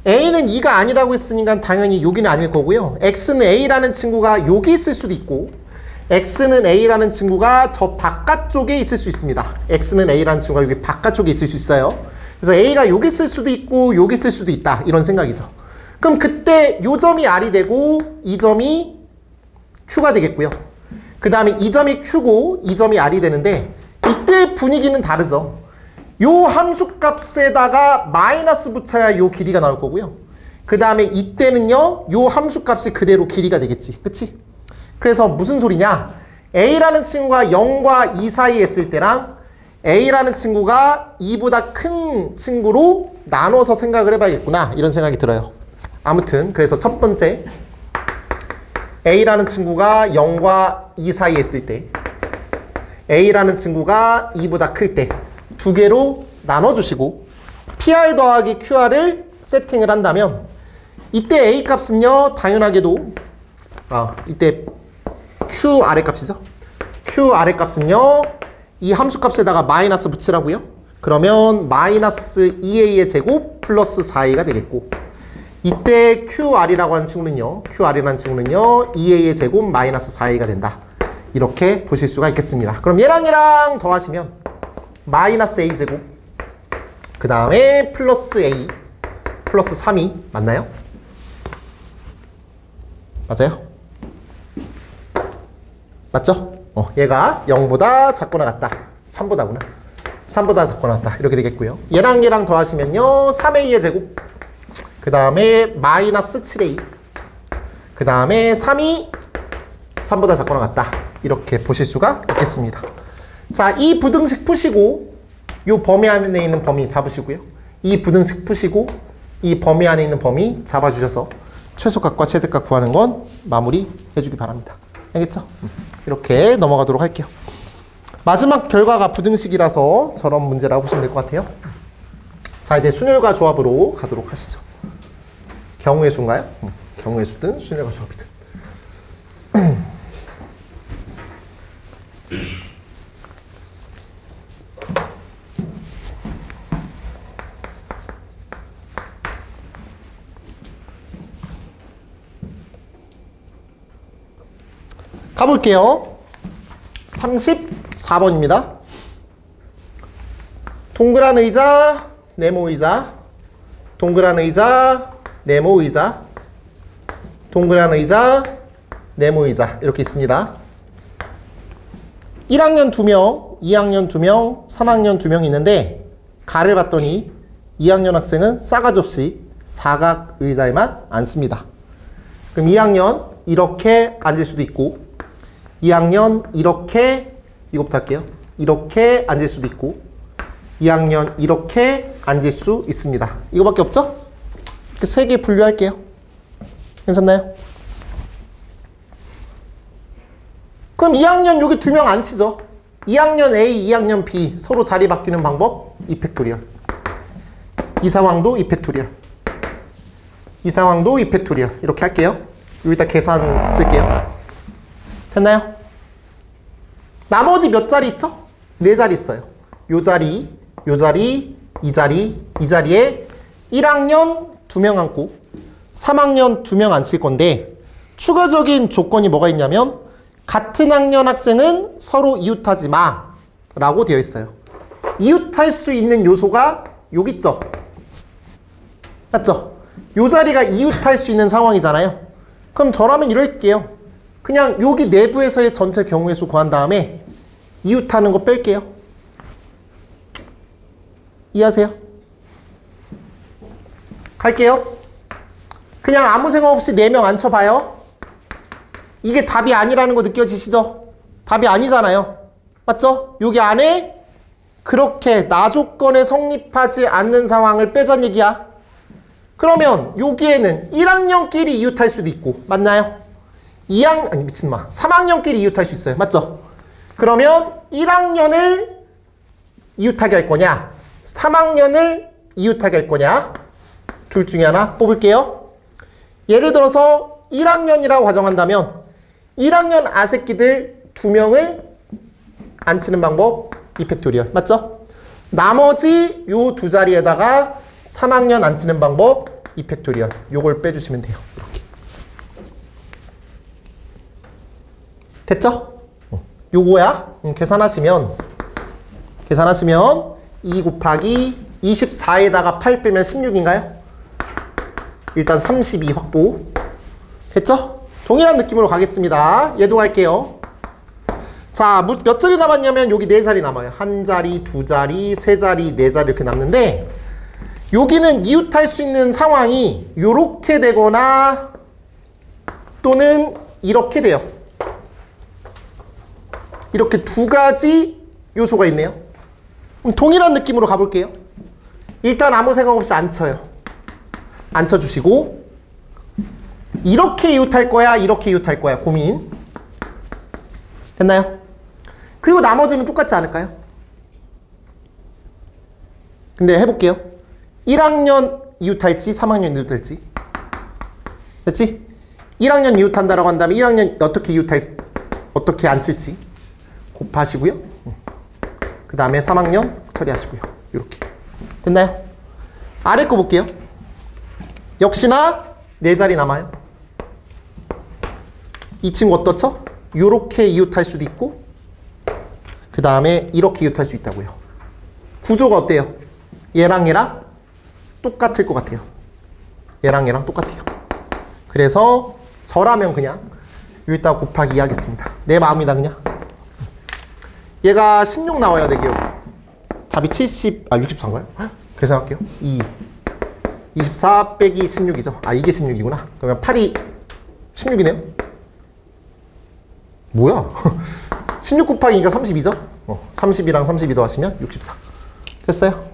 A는 2가 아니라고 했으니까 당연히 여기는 아닐 거고요. X는 A라는 친구가 여기 있을 수도 있고 X는 A라는 친구가 저 바깥쪽에 있을 수 있습니다. X는 A라는 친구가 여기 바깥쪽에 있을 수 있어요. 그래서 A가 여기 있을 수도 있고 여기 있을 수도 있다. 이런 생각이죠. 그럼 그때 요 점이 R이 되고 이 점이 Q가 되겠고요. 그 다음에 이 점이 Q고 이 점이 R이 되는데 이때 분위기는 다르죠. 요 함수값에다가 마이너스 붙여야 요 길이가 나올 거고요. 그 다음에 이때는요, 요 함수값이 그대로 길이가 되겠지. 그치? 그래서 무슨 소리냐? A라는 친구가 0과 2 사이에 있을 때랑 A라는 친구가 2보다 큰 친구로 나눠서 생각을 해봐야겠구나. 이런 생각이 들어요. 아무튼 그래서 첫 번째 A라는 친구가 0과 2 사이에 있을 때 A라는 친구가 2보다 클 때 두 개로 나눠주시고 PR 더하기 QR을 세팅을 한다면 이때 A 값은요 당연하게도 이때 Q 아래 값이죠. Q 아래 값은요 이 함수 값에다가 마이너스 붙이라고요. 그러면 마이너스 2A의 제곱 플러스 4A가 되겠고 이때 QR이라고 하는 친구는요 2A의 제곱 마이너스 4A가 된다. 이렇게 보실 수가 있겠습니다. 그럼 얘랑 더하시면 마이너스 A 제곱 그 다음에 플러스 A 플러스 3이 맞나요? 맞아요? 맞죠? 얘가 0보다 작거나 같다. 3보다구나. 3보다 작거나 같다. 이렇게 되겠고요. 얘랑 더하시면요 3A의 제곱 그 다음에 마이너스 7A 그 다음에 3이 3보다 작거나 같다. 이렇게 보실 수가 있겠습니다. 자, 이 부등식 푸시고 이 범위 안에 있는 범위 잡으시고요. 이 부등식 푸시고 이 범위 안에 있는 범위 잡아주셔서 최소값과 최대값 구하는 건 마무리 해주기 바랍니다. 알겠죠? 이렇게 넘어가도록 할게요. 마지막 결과가 부등식이라서 저런 문제라고 보시면 될 것 같아요. 자, 이제 순열과 조합으로 가도록 하시죠. 경우의 수인가요? 경우의 수든 순열과 조합이든. 가볼게요. 34번입니다. 동그란 의자, 네모 의자, 동그란 의자, 네모 의자, 동그란 의자, 네모 의자 이렇게 있습니다. 1학년 2명, 2학년 2명, 3학년 2명 있는데 가를 봤더니 2학년 학생은 싸가지 없이 사각 의자에만 앉습니다. 그럼 2학년 이렇게 앉을 수도 있고 2학년 이렇게 이거부터 할게요. 이렇게 앉을 수도 있고 2학년 이렇게 앉을 수 있습니다. 이거밖에 없죠? 이렇게 3개 분류할게요. 괜찮나요? 그럼 2학년 여기 2명 앉히죠. 2학년 A, 2학년 B 서로 자리 바뀌는 방법 2팩토리얼. 이 상황도 2팩토리얼. 이 상황도 2팩토리얼. 이렇게 할게요. 여기다 계산 쓸게요. 됐나요? 나머지 몇 자리 있죠? 4자리 있어요. 요 자리, 요 자리, 이 자리, 이 자리에 1학년 2명 앉고 3학년 2명 앉힐 건데 추가적인 조건이 뭐가 있냐면 같은 학년 학생은 서로 이웃하지 마 라고 되어 있어요. 이웃할 수 있는 요소가 여기 있죠? 맞죠? 요 자리가 이웃할 수 있는 상황이잖아요. 그럼 저라면 이럴게요. 그냥 여기 내부에서의 전체 경우의 수 구한 다음에 이웃하는 거 뺄게요. 이해하세요? 갈게요. 그냥 아무 생각 없이 4명 앉혀봐요. 이게 답이 아니라는 거 느껴지시죠? 답이 아니잖아요. 맞죠? 여기 안에 그렇게 나조건에 성립하지 않는 상황을 빼자는 얘기야. 그러면 여기에는 1학년끼리 이웃할 수도 있고 맞나요? 3학년끼리 이웃할 수 있어요. 맞죠? 그러면 1학년을 이웃하게 할 거냐 3학년을 이웃하게 할 거냐 둘 중에 하나 뽑을게요. 예를 들어서 1학년이라고 가정한다면 1학년 아새끼들 2명을 앉히는 방법 2팩토리얼. 맞죠? 나머지 요 2자리에다가 3학년 앉히는 방법 2팩토리얼. 요걸 빼주시면 돼요. 이렇게. 됐죠? 요거야. 계산하시면 2 곱하기 24에다가 8 빼면 16인가요? 일단 32 확보. 됐죠? 동일한 느낌으로 가겠습니다. 얘도 갈게요. 자, 몇 자리 남았냐면 여기 4자리 남아요. 1자리, 2자리, 3자리, 4자리 이렇게 남는데 여기는 이웃할 수 있는 상황이 이렇게 되거나 또는 이렇게 돼요. 이렇게 두 가지 요소가 있네요. 그럼 동일한 느낌으로 가볼게요. 일단 아무 생각 없이 앉혀요. 앉혀주시고 이렇게 이웃할 거야, 이렇게 이웃할 거야. 고민. 됐나요? 그리고 나머지는 똑같지 않을까요? 근데 해볼게요. 1학년 이웃할지 3학년 이웃할지. 됐지? 1학년 이웃한다라고 한다면 1학년 어떻게 앉힐지 곱하시고요. 그 다음에 3학년 처리하시고요. 이렇게. 됐나요? 아래 거 볼게요. 역시나 4자리 남아요. 이 친구 어떻죠? 요렇게 이웃할 수도 있고 그 다음에 이렇게 이웃할 수 있다고요. 구조가 어때요? 얘랑 얘랑 똑같을 것 같아요. 얘랑 얘랑 똑같아요. 그래서 저라면 그냥 여기다가 곱하기 2 하겠습니다. 내 마음이다 그냥. 얘가 16 나와야 되게요. 답이 64인가요? 계산할게요. 24 빼기 16이죠. 아, 이게 16이구나. 그러면 8이 16이네요. 뭐야? 16 곱하기 2가 32죠? 30이랑 32 더하시면 64. 됐어요?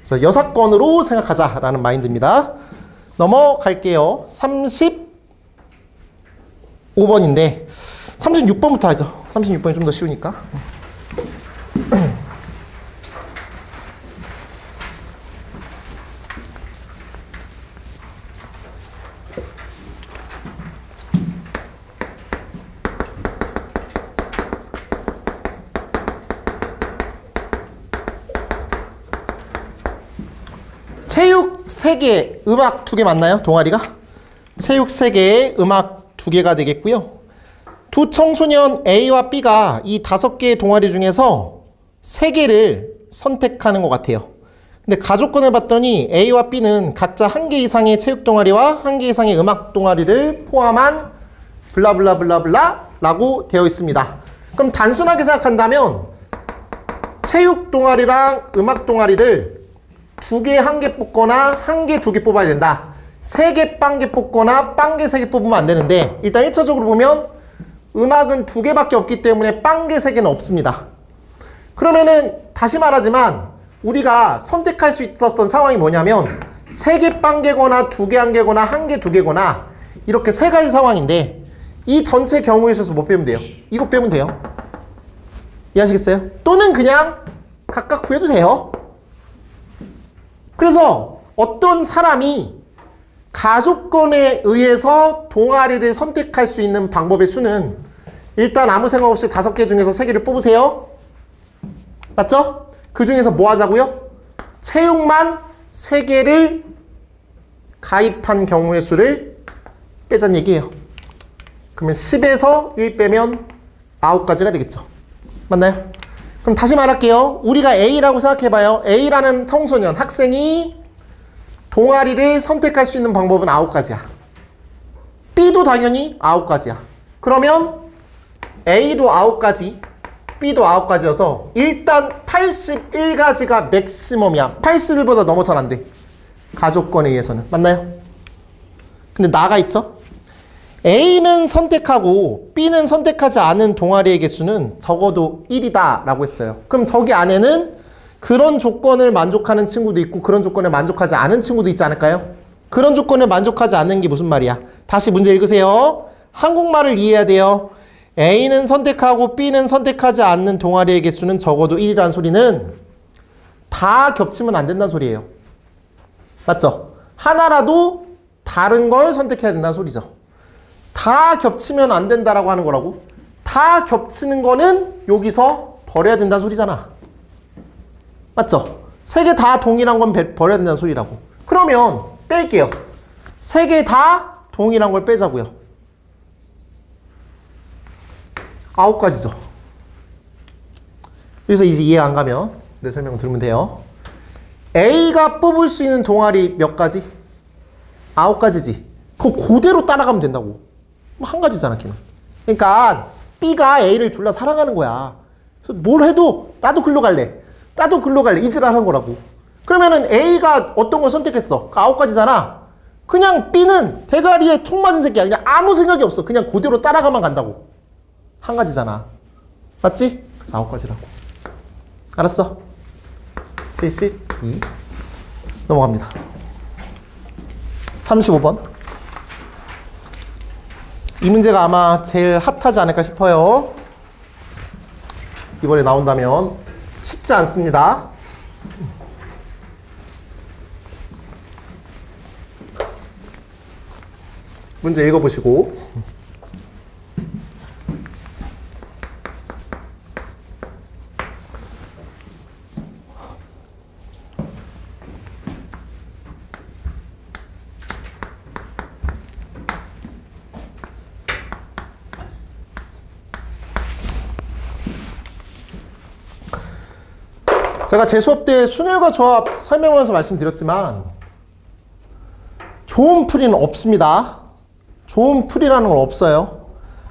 그래서 여사건으로 생각하자라는 마인드입니다. 넘어갈게요. 35번인데 36번부터 하죠. 36번이 좀 더 쉬우니까. 체육 3개, 음악 2개 맞나요? 동아리가? 체육 3개, 음악 2개가 되겠고요. 두 청소년 A와 B가 이 5개의 동아리 중에서 3개를 선택하는 것 같아요. 근데 가족권을 봤더니 A와 B는 각자 1개 이상의 체육 동아리와 1개 이상의 음악 동아리를 포함한 블라블라블라블라 라고 되어 있습니다. 그럼 단순하게 생각한다면 체육 동아리랑 음악 동아리를 2개, 1개 뽑거나 1개, 2개 뽑아야 된다. 3개, 빵개 뽑거나 빵개, 3개 뽑으면 안 되는데 일단 1차적으로 보면 음악은 2개밖에 없기 때문에 빵개, 3개는 없습니다. 그러면은 다시 말하지만 우리가 선택할 수 있었던 상황이 뭐냐면 3개 빵개거나 2개, 1개거나 1개, 2개거나 이렇게 3가지 상황인데 이 전체 경우에 있어서 뭐 빼면 돼요? 이거 빼면 돼요. 이해하시겠어요? 또는 그냥 각각 구해도 돼요. 그래서 어떤 사람이 가족권에 의해서 동아리를 선택할 수 있는 방법의 수는 일단 아무 생각 없이 5개 중에서 3개를 뽑으세요. 맞죠? 그 중에서 뭐 하자고요? 체육만 3개를 가입한 경우의 수를 빼자는 얘기예요. 그러면 10에서 1 빼면 9가지가 되겠죠. 맞나요? 그럼 다시 말할게요. 우리가 A라고 생각해봐요. A라는 청소년, 학생이 동아리를 선택할 수 있는 방법은 9가지야. B도 당연히 9가지야. 그러면 A도 9가지, B도 9가지여서 일단 81가지가 맥시멈이야. 81보다 넘어서는 안 돼. 가족권에 의해서는. 맞나요? 근데 나가 있죠? A는 선택하고 B는 선택하지 않은 동아리의 개수는 적어도 1이다 라고 했어요. 그럼 저기 안에는 그런 조건을 만족하는 친구도 있고 그런 조건을 만족하지 않은 친구도 있지 않을까요? 그런 조건을 만족하지 않는 게 무슨 말이야? 다시 문제 읽으세요. 한국말을 이해해야 돼요. A는 선택하고 B는 선택하지 않는 동아리의 개수는 적어도 1이라는 소리는 다 겹치면 안 된다는 소리예요. 맞죠? 하나라도 다른 걸 선택해야 된다는 소리죠. 다 겹치면 안 된다라고 하는 거라고. 다 겹치는 거는 여기서 버려야 된다는 소리잖아. 맞죠? 3개 다 동일한 건 버려야 된다는 소리라고. 그러면 뺄게요. 3개 다 동일한 걸 빼자고요. 9가지죠. 여기서 이제 이해 안 가면 내 설명 들으면 돼요. A가 뽑을 수 있는 동아리 몇 가지? 9가지지. 그거 그대로 따라가면 된다고. 뭐 한 가지잖아, 걔는. 그러니까 B가 A를 졸라 사랑하는 거야. 그래서 뭘 해도 나도 글로 갈래. 나도 글로 갈래. 이 짓을 하는 거라고. 그러면은 A가 어떤 걸 선택했어? 그 9가지잖아. 그냥 B는 대가리에 총 맞은 새끼야. 그냥 아무 생각이 없어. 그냥 그대로 따라가만 간다고. 한 가지잖아. 맞지? 그래서 9가지라고. 알았어? 72. 넘어갑니다. 35번. 이 문제가 아마 제일 핫하지 않을까 싶어요. 이번에 나온다면 쉽지 않습니다. 문제 읽어보시고. 제가 제 수업 때 순혈과 조합 설명하면서 말씀드렸지만 좋은 풀이는 없습니다. 좋은 풀이라는 건 없어요.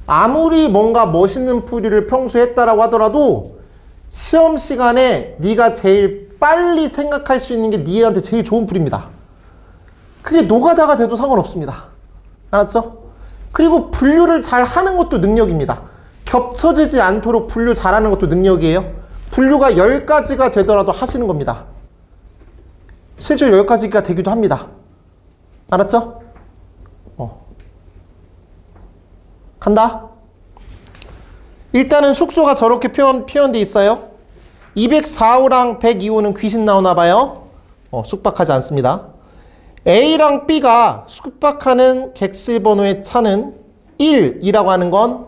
아무리 뭔가 멋있는 풀이를 평소에 했다라고 하더라도 시험 시간에 네가 제일 빨리 생각할 수 있는 게 네한테 제일 좋은 풀입니다. 그게 노가다가 돼도 상관없습니다. 알았죠? 그리고 분류를 잘 하는 것도 능력입니다. 겹쳐지지 않도록 분류 잘하는 것도 능력이에요. 분류가 10가지가 되더라도 하시는 겁니다. 실제로 10가지가 되기도 합니다. 알았죠? 간다. 일단은 숙소가 저렇게 표현되어 있어요. 204호랑 102호는 귀신 나오나 봐요. 숙박하지 않습니다. A랑 B가 숙박하는 객실 번호의 차는 1이라고 하는 건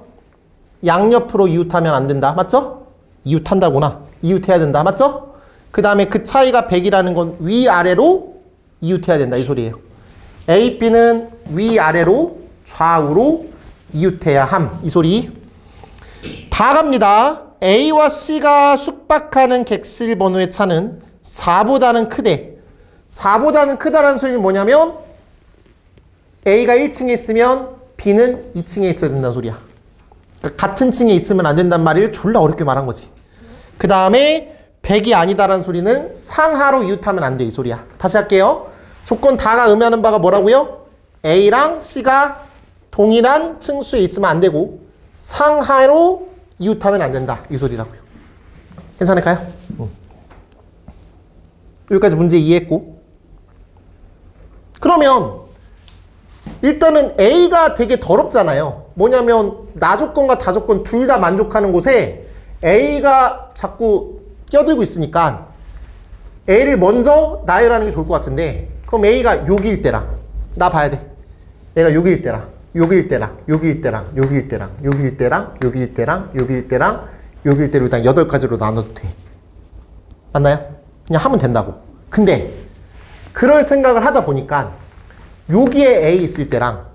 양옆으로 이웃하면 안 된다. 맞죠? 이웃한다구나. 이웃해야 된다. 맞죠? 그 다음에 그 차이가 100이라는 건 위아래로 이웃해야 된다. 이 소리예요. A, B는 위아래로 좌우로 이웃해야 함. 이 소리. 다 갑니다. A와 C가 숙박하는 객실 번호의 차는 4보다는 크대. 4보다는 크다라는 소리는 뭐냐면 A가 1층에 있으면 B는 2층에 있어야 된다는 소리야. 그러니까 같은 층에 있으면 안 된단 말을 졸라 어렵게 말한 거지. 그 다음에 100이 아니다라는 소리는 상하로 이웃하면 안 돼. 이 소리야. 다시 할게요. 조건 다가 의미하는 바가 뭐라고요? A랑 C가 동일한 층수에 있으면 안 되고 상하로 이웃하면 안 된다. 이 소리라고요. 괜찮을까요? 여기까지 문제 이해했고. 그러면 일단은 A가 되게 더럽잖아요. 뭐냐면 나 조건과 다 조건 둘 다 만족하는 곳에 A가 자꾸 껴들고 있으니까 A를 먼저 나열하는 게 좋을 것 같은데, 그럼 A가 여기일 때랑 나 봐야 돼. 얘가 여기일 때랑 여기일 때랑 여기일 때랑 여기일 때랑 여기일 때랑 여기일 때랑 여기일 때랑 여기일 때로 일단 8가지로 나눠도 돼. 맞나요? 그냥 하면 된다고. 근데 그럴 생각을 하다 보니까 여기에 A 있을 때랑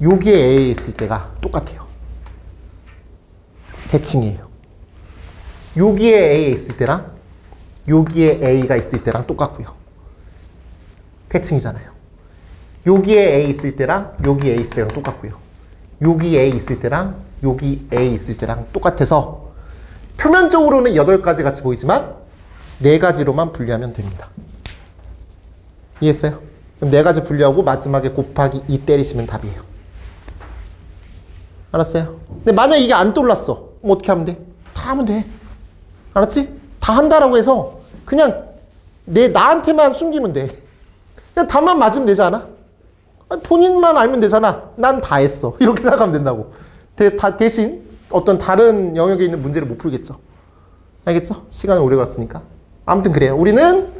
여기에 A 있을 때가 똑같아요. 대칭이에요. 여기에 A 있을 때랑 여기에 A가 있을 때랑 똑같고요. 대칭이잖아요. 여기에 A 있을 때랑 여기 A 있을 때랑 똑같고요. 여기 A 있을 때랑 여기 A 있을 때랑 똑같아서 표면적으로는 8가지 같이 보이지만 4가지로만 분리하면 됩니다. 이해했어요? 그럼 4가지 분리하고 마지막에 곱하기 2 때리시면 답이에요. 알았어요? 근데 만약 이게 안 떠올랐어. 그럼 어떻게 하면 돼? 다 하면 돼. 알았지? 다 한다라고 해서 그냥 나한테만 숨기면 돼. 그냥 답만 맞으면 되지 않아? 아니, 본인만 알면 되잖아. 난 다 했어. 이렇게 생각하면 된다고. 대신 어떤 다른 영역에 있는 문제를 못 풀겠죠. 알겠죠? 시간이 오래 갔으니까. 아무튼 그래요. 우리는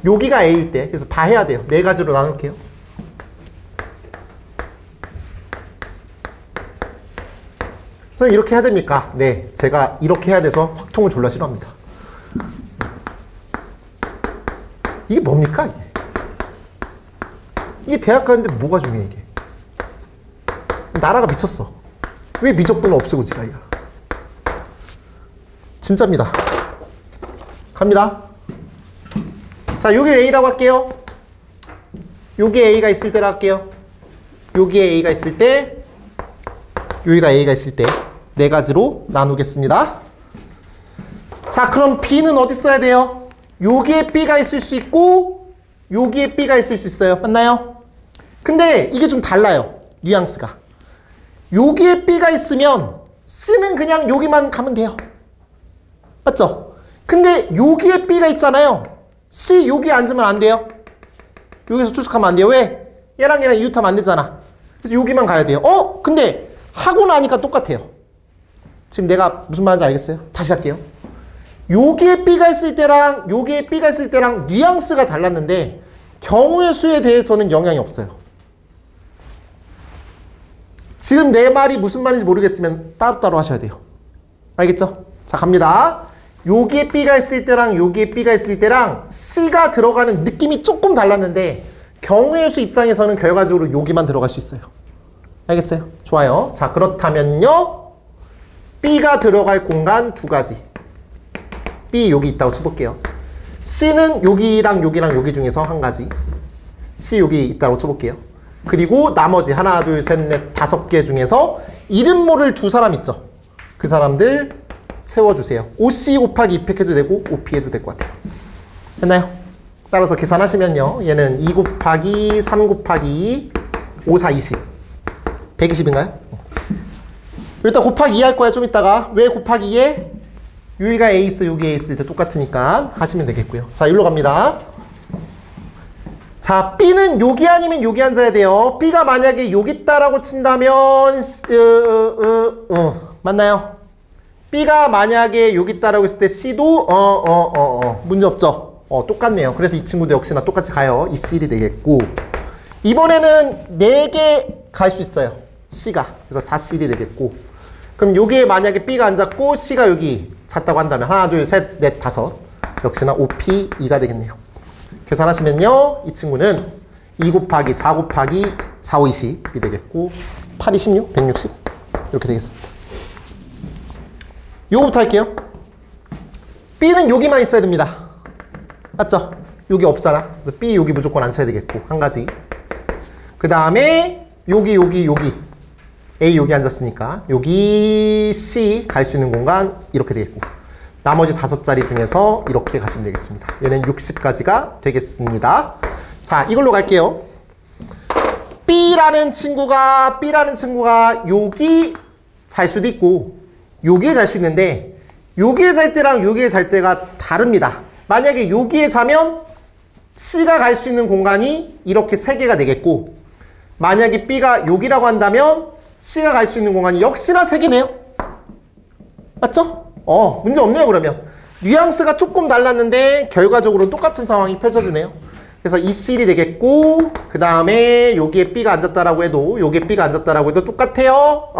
여기가 A일 때, 그래서 다 해야 돼요. 4가지로 나눌게요. 선생님 이렇게 해야 됩니까? 네, 제가 이렇게 해야 돼서 확통을 졸라 싫어합니다. 이게 뭡니까? 이게 대학 가는데 뭐가 중요해 이게? 나라가 미쳤어. 왜 미적분을 없애고 지랄이야? 진짜입니다. 갑니다. 자, 여기 A라고 할게요. 여기에 A가 있을 때로 할게요. 여기에 A가 있을 때, 여기가 A가 있을 때 네 가지로 나누겠습니다. 자, 그럼 B는 어디 써야 돼요? 여기에 B가 있을 수 있고 여기에 B가 있을 수 있어요. 맞나요? 근데 이게 좀 달라요. 뉘앙스가. 여기에 B가 있으면 C는 그냥 여기만 가면 돼요. 맞죠? 근데 여기에 B가 있잖아요. C 여기에 앉으면 안 돼요. 여기서 추측하면 안 돼요. 왜? 얘랑 이웃하면 안 되잖아. 그래서 여기만 가야 돼요. 근데 하고 나니까 똑같아요. 지금 내가 무슨 말인지 알겠어요? 다시 할게요. 여기에 B가 있을 때랑 여기에 B가 있을 때랑 뉘앙스가 달랐는데 경우의 수에 대해서는 영향이 없어요. 지금 내 말이 무슨 말인지 모르겠으면 따로따로 하셔야 돼요. 알겠죠? 자, 갑니다. 여기에 B가 있을 때랑 여기에 B가 있을 때랑 C가 들어가는 느낌이 조금 달랐는데 경우의 수 입장에서는 결과적으로 여기만 들어갈 수 있어요. 알겠어요? 좋아요. 자, 그렇다면요. B가 들어갈 공간 두 가지. B 여기 있다고 쳐볼게요. C는 여기랑 여기랑 여기 중에서 한 가지. C 여기 있다고 쳐볼게요. 그리고 나머지 하나, 둘, 셋, 넷, 5개 중에서 이름 모를 두 사람 있죠. 그 사람들 채워주세요. OC 곱하기 2팩 해도 되고 OP 해도 될 것 같아요. 됐나요? 따라서 계산하시면요. 얘는 2 곱하기 3 곱하기 5, 4, 20. 120인가요? 일단 곱하기 2 할 거야, 좀 이따가. 왜 곱하기 2에? 여기가 A 있어, 여기 A 있을 때 똑같으니까 하시면 되겠고요. 자, 일로 갑니다. 자, B는 여기 아니면 여기 앉아야 돼요. B가 만약에 여기 있다라고 친다면, 맞나요? B가 만약에 여기 있다라고 했을 때 C도, 문제 없죠? 똑같네요. 그래서 이 친구도 역시나 똑같이 가요. 이 C이 되겠고. 이번에는 4개 갈 수 있어요. C가. 그래서 4C이 되겠고. 그럼 여기에 만약에 B가 앉았고 C가 여기 잤다고 한다면 하나, 둘, 셋, 넷, 5. 역시나 OP 2가 되겠네요. 계산하시면요. 이 친구는 2 곱하기 4 곱하기 4, 5, 20이 되겠고 8, 26, 160 이렇게 되겠습니다. 요거부터 할게요. B는 여기만 있어야 됩니다. 맞죠? 여기 없잖아. 그래서 B 여기 무조건 앉혀야 되겠고 한 가지. 그 다음에 여기 A 여기 앉았으니까 여기 C 갈 수 있는 공간 이렇게 되겠고 나머지 5자리 중에서 이렇게 가시면 되겠습니다. 얘는 60까지가 되겠습니다. 자, 이걸로 갈게요. B라는 친구가 여기 잘 수도 있고 여기에 잘 수 있는데 여기에 잘 때랑 여기에 잘 때가 다릅니다. 만약에 여기에 자면 C가 갈 수 있는 공간이 이렇게 3개가 되겠고 만약에 B가 여기라고 한다면 C가 갈 수 있는 공간이 역시나 3개네요. 맞죠? 문제 없네요, 그러면. 뉘앙스가 조금 달랐는데 결과적으로 똑같은 상황이 펼쳐지네요. 그래서 이 C이 되겠고 그 다음에 여기에 B가 앉았다라고 해도 여기에 B가 앉았다라고 해도 똑같아요.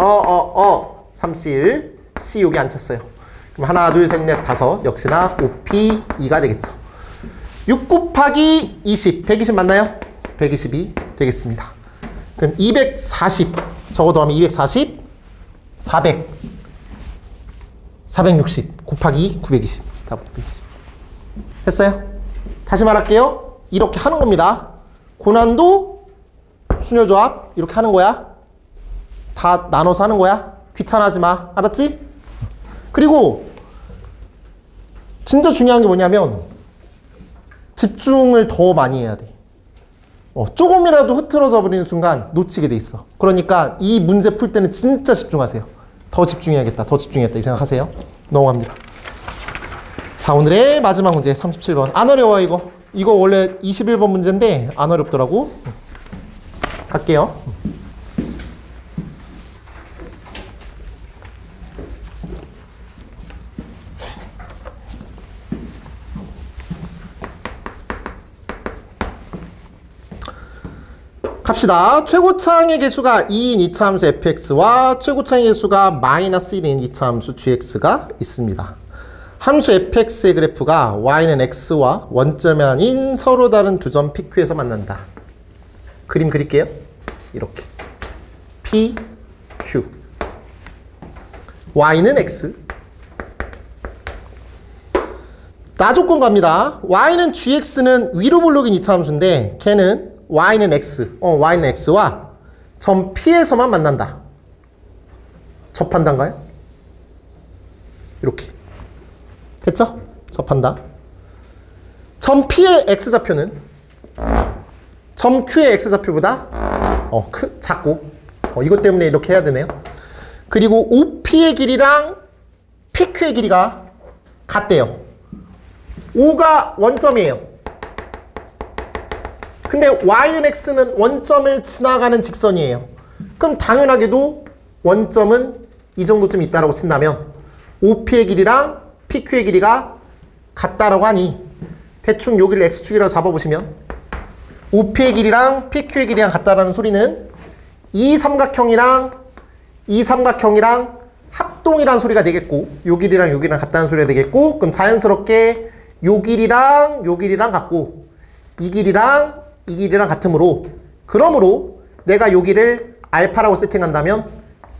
3C1 C 여기 앉혔어요. 그럼 하나, 둘, 셋, 넷, 5 역시나 OP 2가 되겠죠. 6 곱하기 20 120 맞나요? 120이 되겠습니다. 그럼 240 적어 더하면 240 400 460 곱하기 920 다 920 했어요? 다시 말할게요. 이렇게 하는 겁니다. 고난도 순열조합 이렇게 하는 거야. 다 나눠서 하는 거야. 귀찮아하지 마. 알았지? 그리고 진짜 중요한 게 뭐냐면 집중을 더 많이 해야 돼. 조금이라도 흐트러져 버리는 순간 놓치게 돼 있어. 그러니까 이 문제 풀 때는 진짜 집중하세요. 더 집중해야겠다. 더 집중해야겠다. 이 생각하세요. 넘어갑니다. 자, 오늘의 마지막 문제 37번. 안 어려워 이거. 이거 원래 21번 문제인데 안 어렵더라고. 갈게요. 갑시다. 최고차항의 개수가 2인 이차함수 fx와 최고차항의 개수가 마이너스 1인 이차함수 gx가 있습니다. 함수 fx의 그래프가 y는 x와 원점이 아닌 서로 다른 두 점 PQ에서 만난다. 그림 그릴게요. 이렇게 P, Q y는 x 나조건 갑니다. y는 gx는 위로 볼록인 이차함수인데 걔는 y는 x, y는 x와 점 P에서만 만난다. 접한다인가요? 이렇게. 됐죠? 접한다. 점 P의 x좌표는 점 Q의 x좌표보다 작고 이것 때문에 이렇게 해야 되네요. 그리고 OP의 길이랑 PQ의 길이가 같대요. O가 원점이에요. 근데 Y는 X는 원점을 지나가는 직선이에요. 그럼 당연하게도 원점은 이 정도쯤 있다라고 친다면 OP의 길이랑 PQ의 길이가 같다라고 하니 대충 여기를 X축이라고 잡아보시면 OP의 길이랑 PQ의 길이랑 같다라는 소리는 이 삼각형이랑 합동이라는 소리가 되겠고 요 길이랑 요 길이랑 같다는 소리가 되겠고 그럼 자연스럽게 요 길이랑 요 길이랑 같고 이 길이랑 같으므로 그러므로 내가 여기를 알파라고 세팅한다면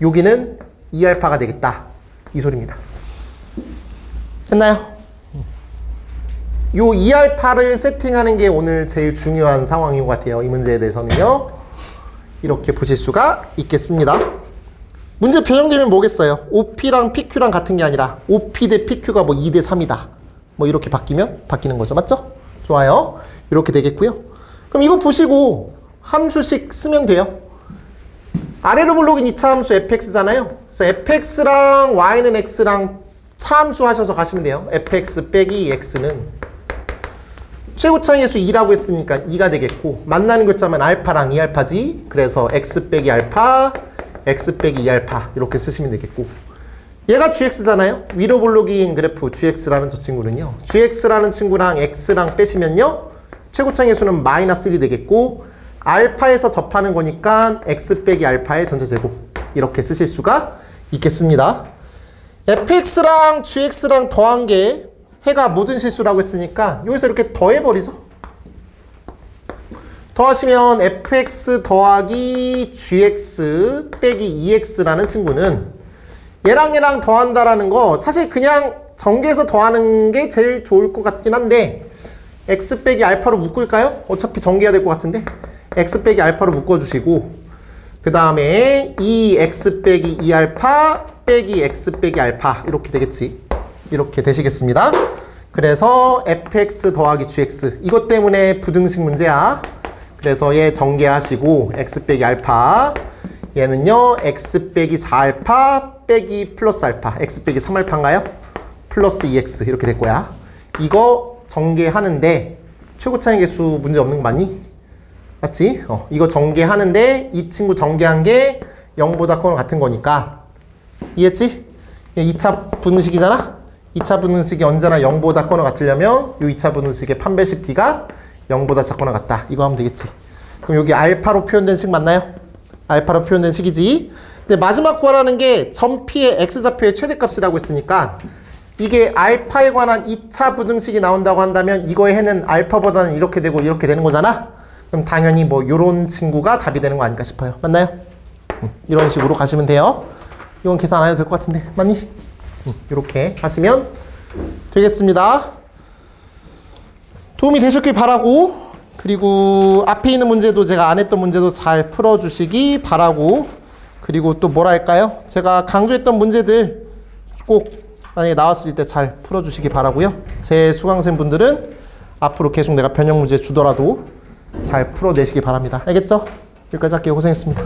여기는 2알파가 되겠다. 이 소리입니다. 됐나요? 요 2알파를 세팅하는 게 오늘 제일 중요한 상황인 것 같아요. 이 문제에 대해서는요. 이렇게 보실 수가 있겠습니다. 문제 변형되면 뭐겠어요? OP랑 PQ랑 같은 게 아니라 OP 대 PQ가 뭐 2대 3이다. 뭐 이렇게 바뀌는 거죠. 맞죠? 좋아요. 이렇게 되겠고요. 그럼 이거 보시고 함수식 쓰면 돼요. 아래로 블록인 2차 함수 fx잖아요. 그래서 fx랑 y는 x랑 차함수 하셔서 가시면 돼요. fx 빼기 x는 최고차의 수 2라고 했으니까 2가 되겠고 만나는 글자만 알파랑 2알파지. 그래서 x 빼기 알파, x 빼기 2알파 이렇게 쓰시면 되겠고 얘가 gx잖아요. 위로 블록인 그래프 gx라는 저 친구는요. gx라는 친구랑 x랑 빼시면요. 최고차의 수는 마이너스 1이 되겠고 알파에서 접하는 거니까 x 빼기 알파의 전체제곱 이렇게 쓰실 수가 있겠습니다. fx랑 gx랑 더한 게 해가 모든 실수라고 했으니까 여기서 이렇게 더해버리죠. 더하시면 fx 더하기 gx 빼기 2x라는 친구는 얘랑 더한다라는 거 사실 그냥 전개해서 더하는 게 제일 좋을 것 같긴 한데 x 빼기 알파로 묶을까요? 어차피 전개해야 될 것 같은데 x 빼기 알파로 묶어주시고 그 다음에 2x 빼기 2알파 빼기 x 빼기 알파 이렇게 되겠지. 이렇게 되시겠습니다. 그래서 fx 더하기 gx 이것 때문에 부등식 문제야. 그래서 얘 전개하시고 x 빼기 알파 얘는요 x 빼기 4알파 빼기 플러스 알파 x 빼기 3알파인가요? 플러스 2x 이렇게 될 거야. 이거 전개하는데 최고차의 개수 문제 없는 거 맞니? 맞지? 이거 전개하는데 이 친구 전개한 게 0보다 커는 같은 거니까 이해했지? 2차 분식이잖아? 2차 분식이 언제나 0보다 커는 같으려면 이 2차 분식의 판별식 t가 0보다 작거나 같다. 이거 하면 되겠지. 그럼 여기 알파로 표현된 식 맞나요? 알파로 표현된 식이지. 근데 마지막 구하라는 게 점 P의 x좌표의 최대값이라고 했으니까 이게 알파에 관한 2차 부등식이 나온다고 한다면 이거의 해는 알파보다는 이렇게 되고 이렇게 되는 거잖아? 그럼 당연히 뭐 요런 친구가 답이 되는 거 아닐까 싶어요. 맞나요? 이런 식으로 가시면 돼요. 이건 계산 안 해도 될 것 같은데. 맞니? 이렇게 하시면 되겠습니다. 도움이 되셨길 바라고 그리고 앞에 있는 문제도 제가 안 했던 문제도 잘 풀어주시기 바라고 그리고 또 뭐라 할까요? 제가 강조했던 문제들 꼭 만약에 나왔을 때 잘 풀어주시기 바라고요. 제 수강생 분들은 앞으로 계속 내가 변형 문제 주더라도 잘 풀어내시기 바랍니다. 알겠죠? 여기까지 할게요. 고생했습니다.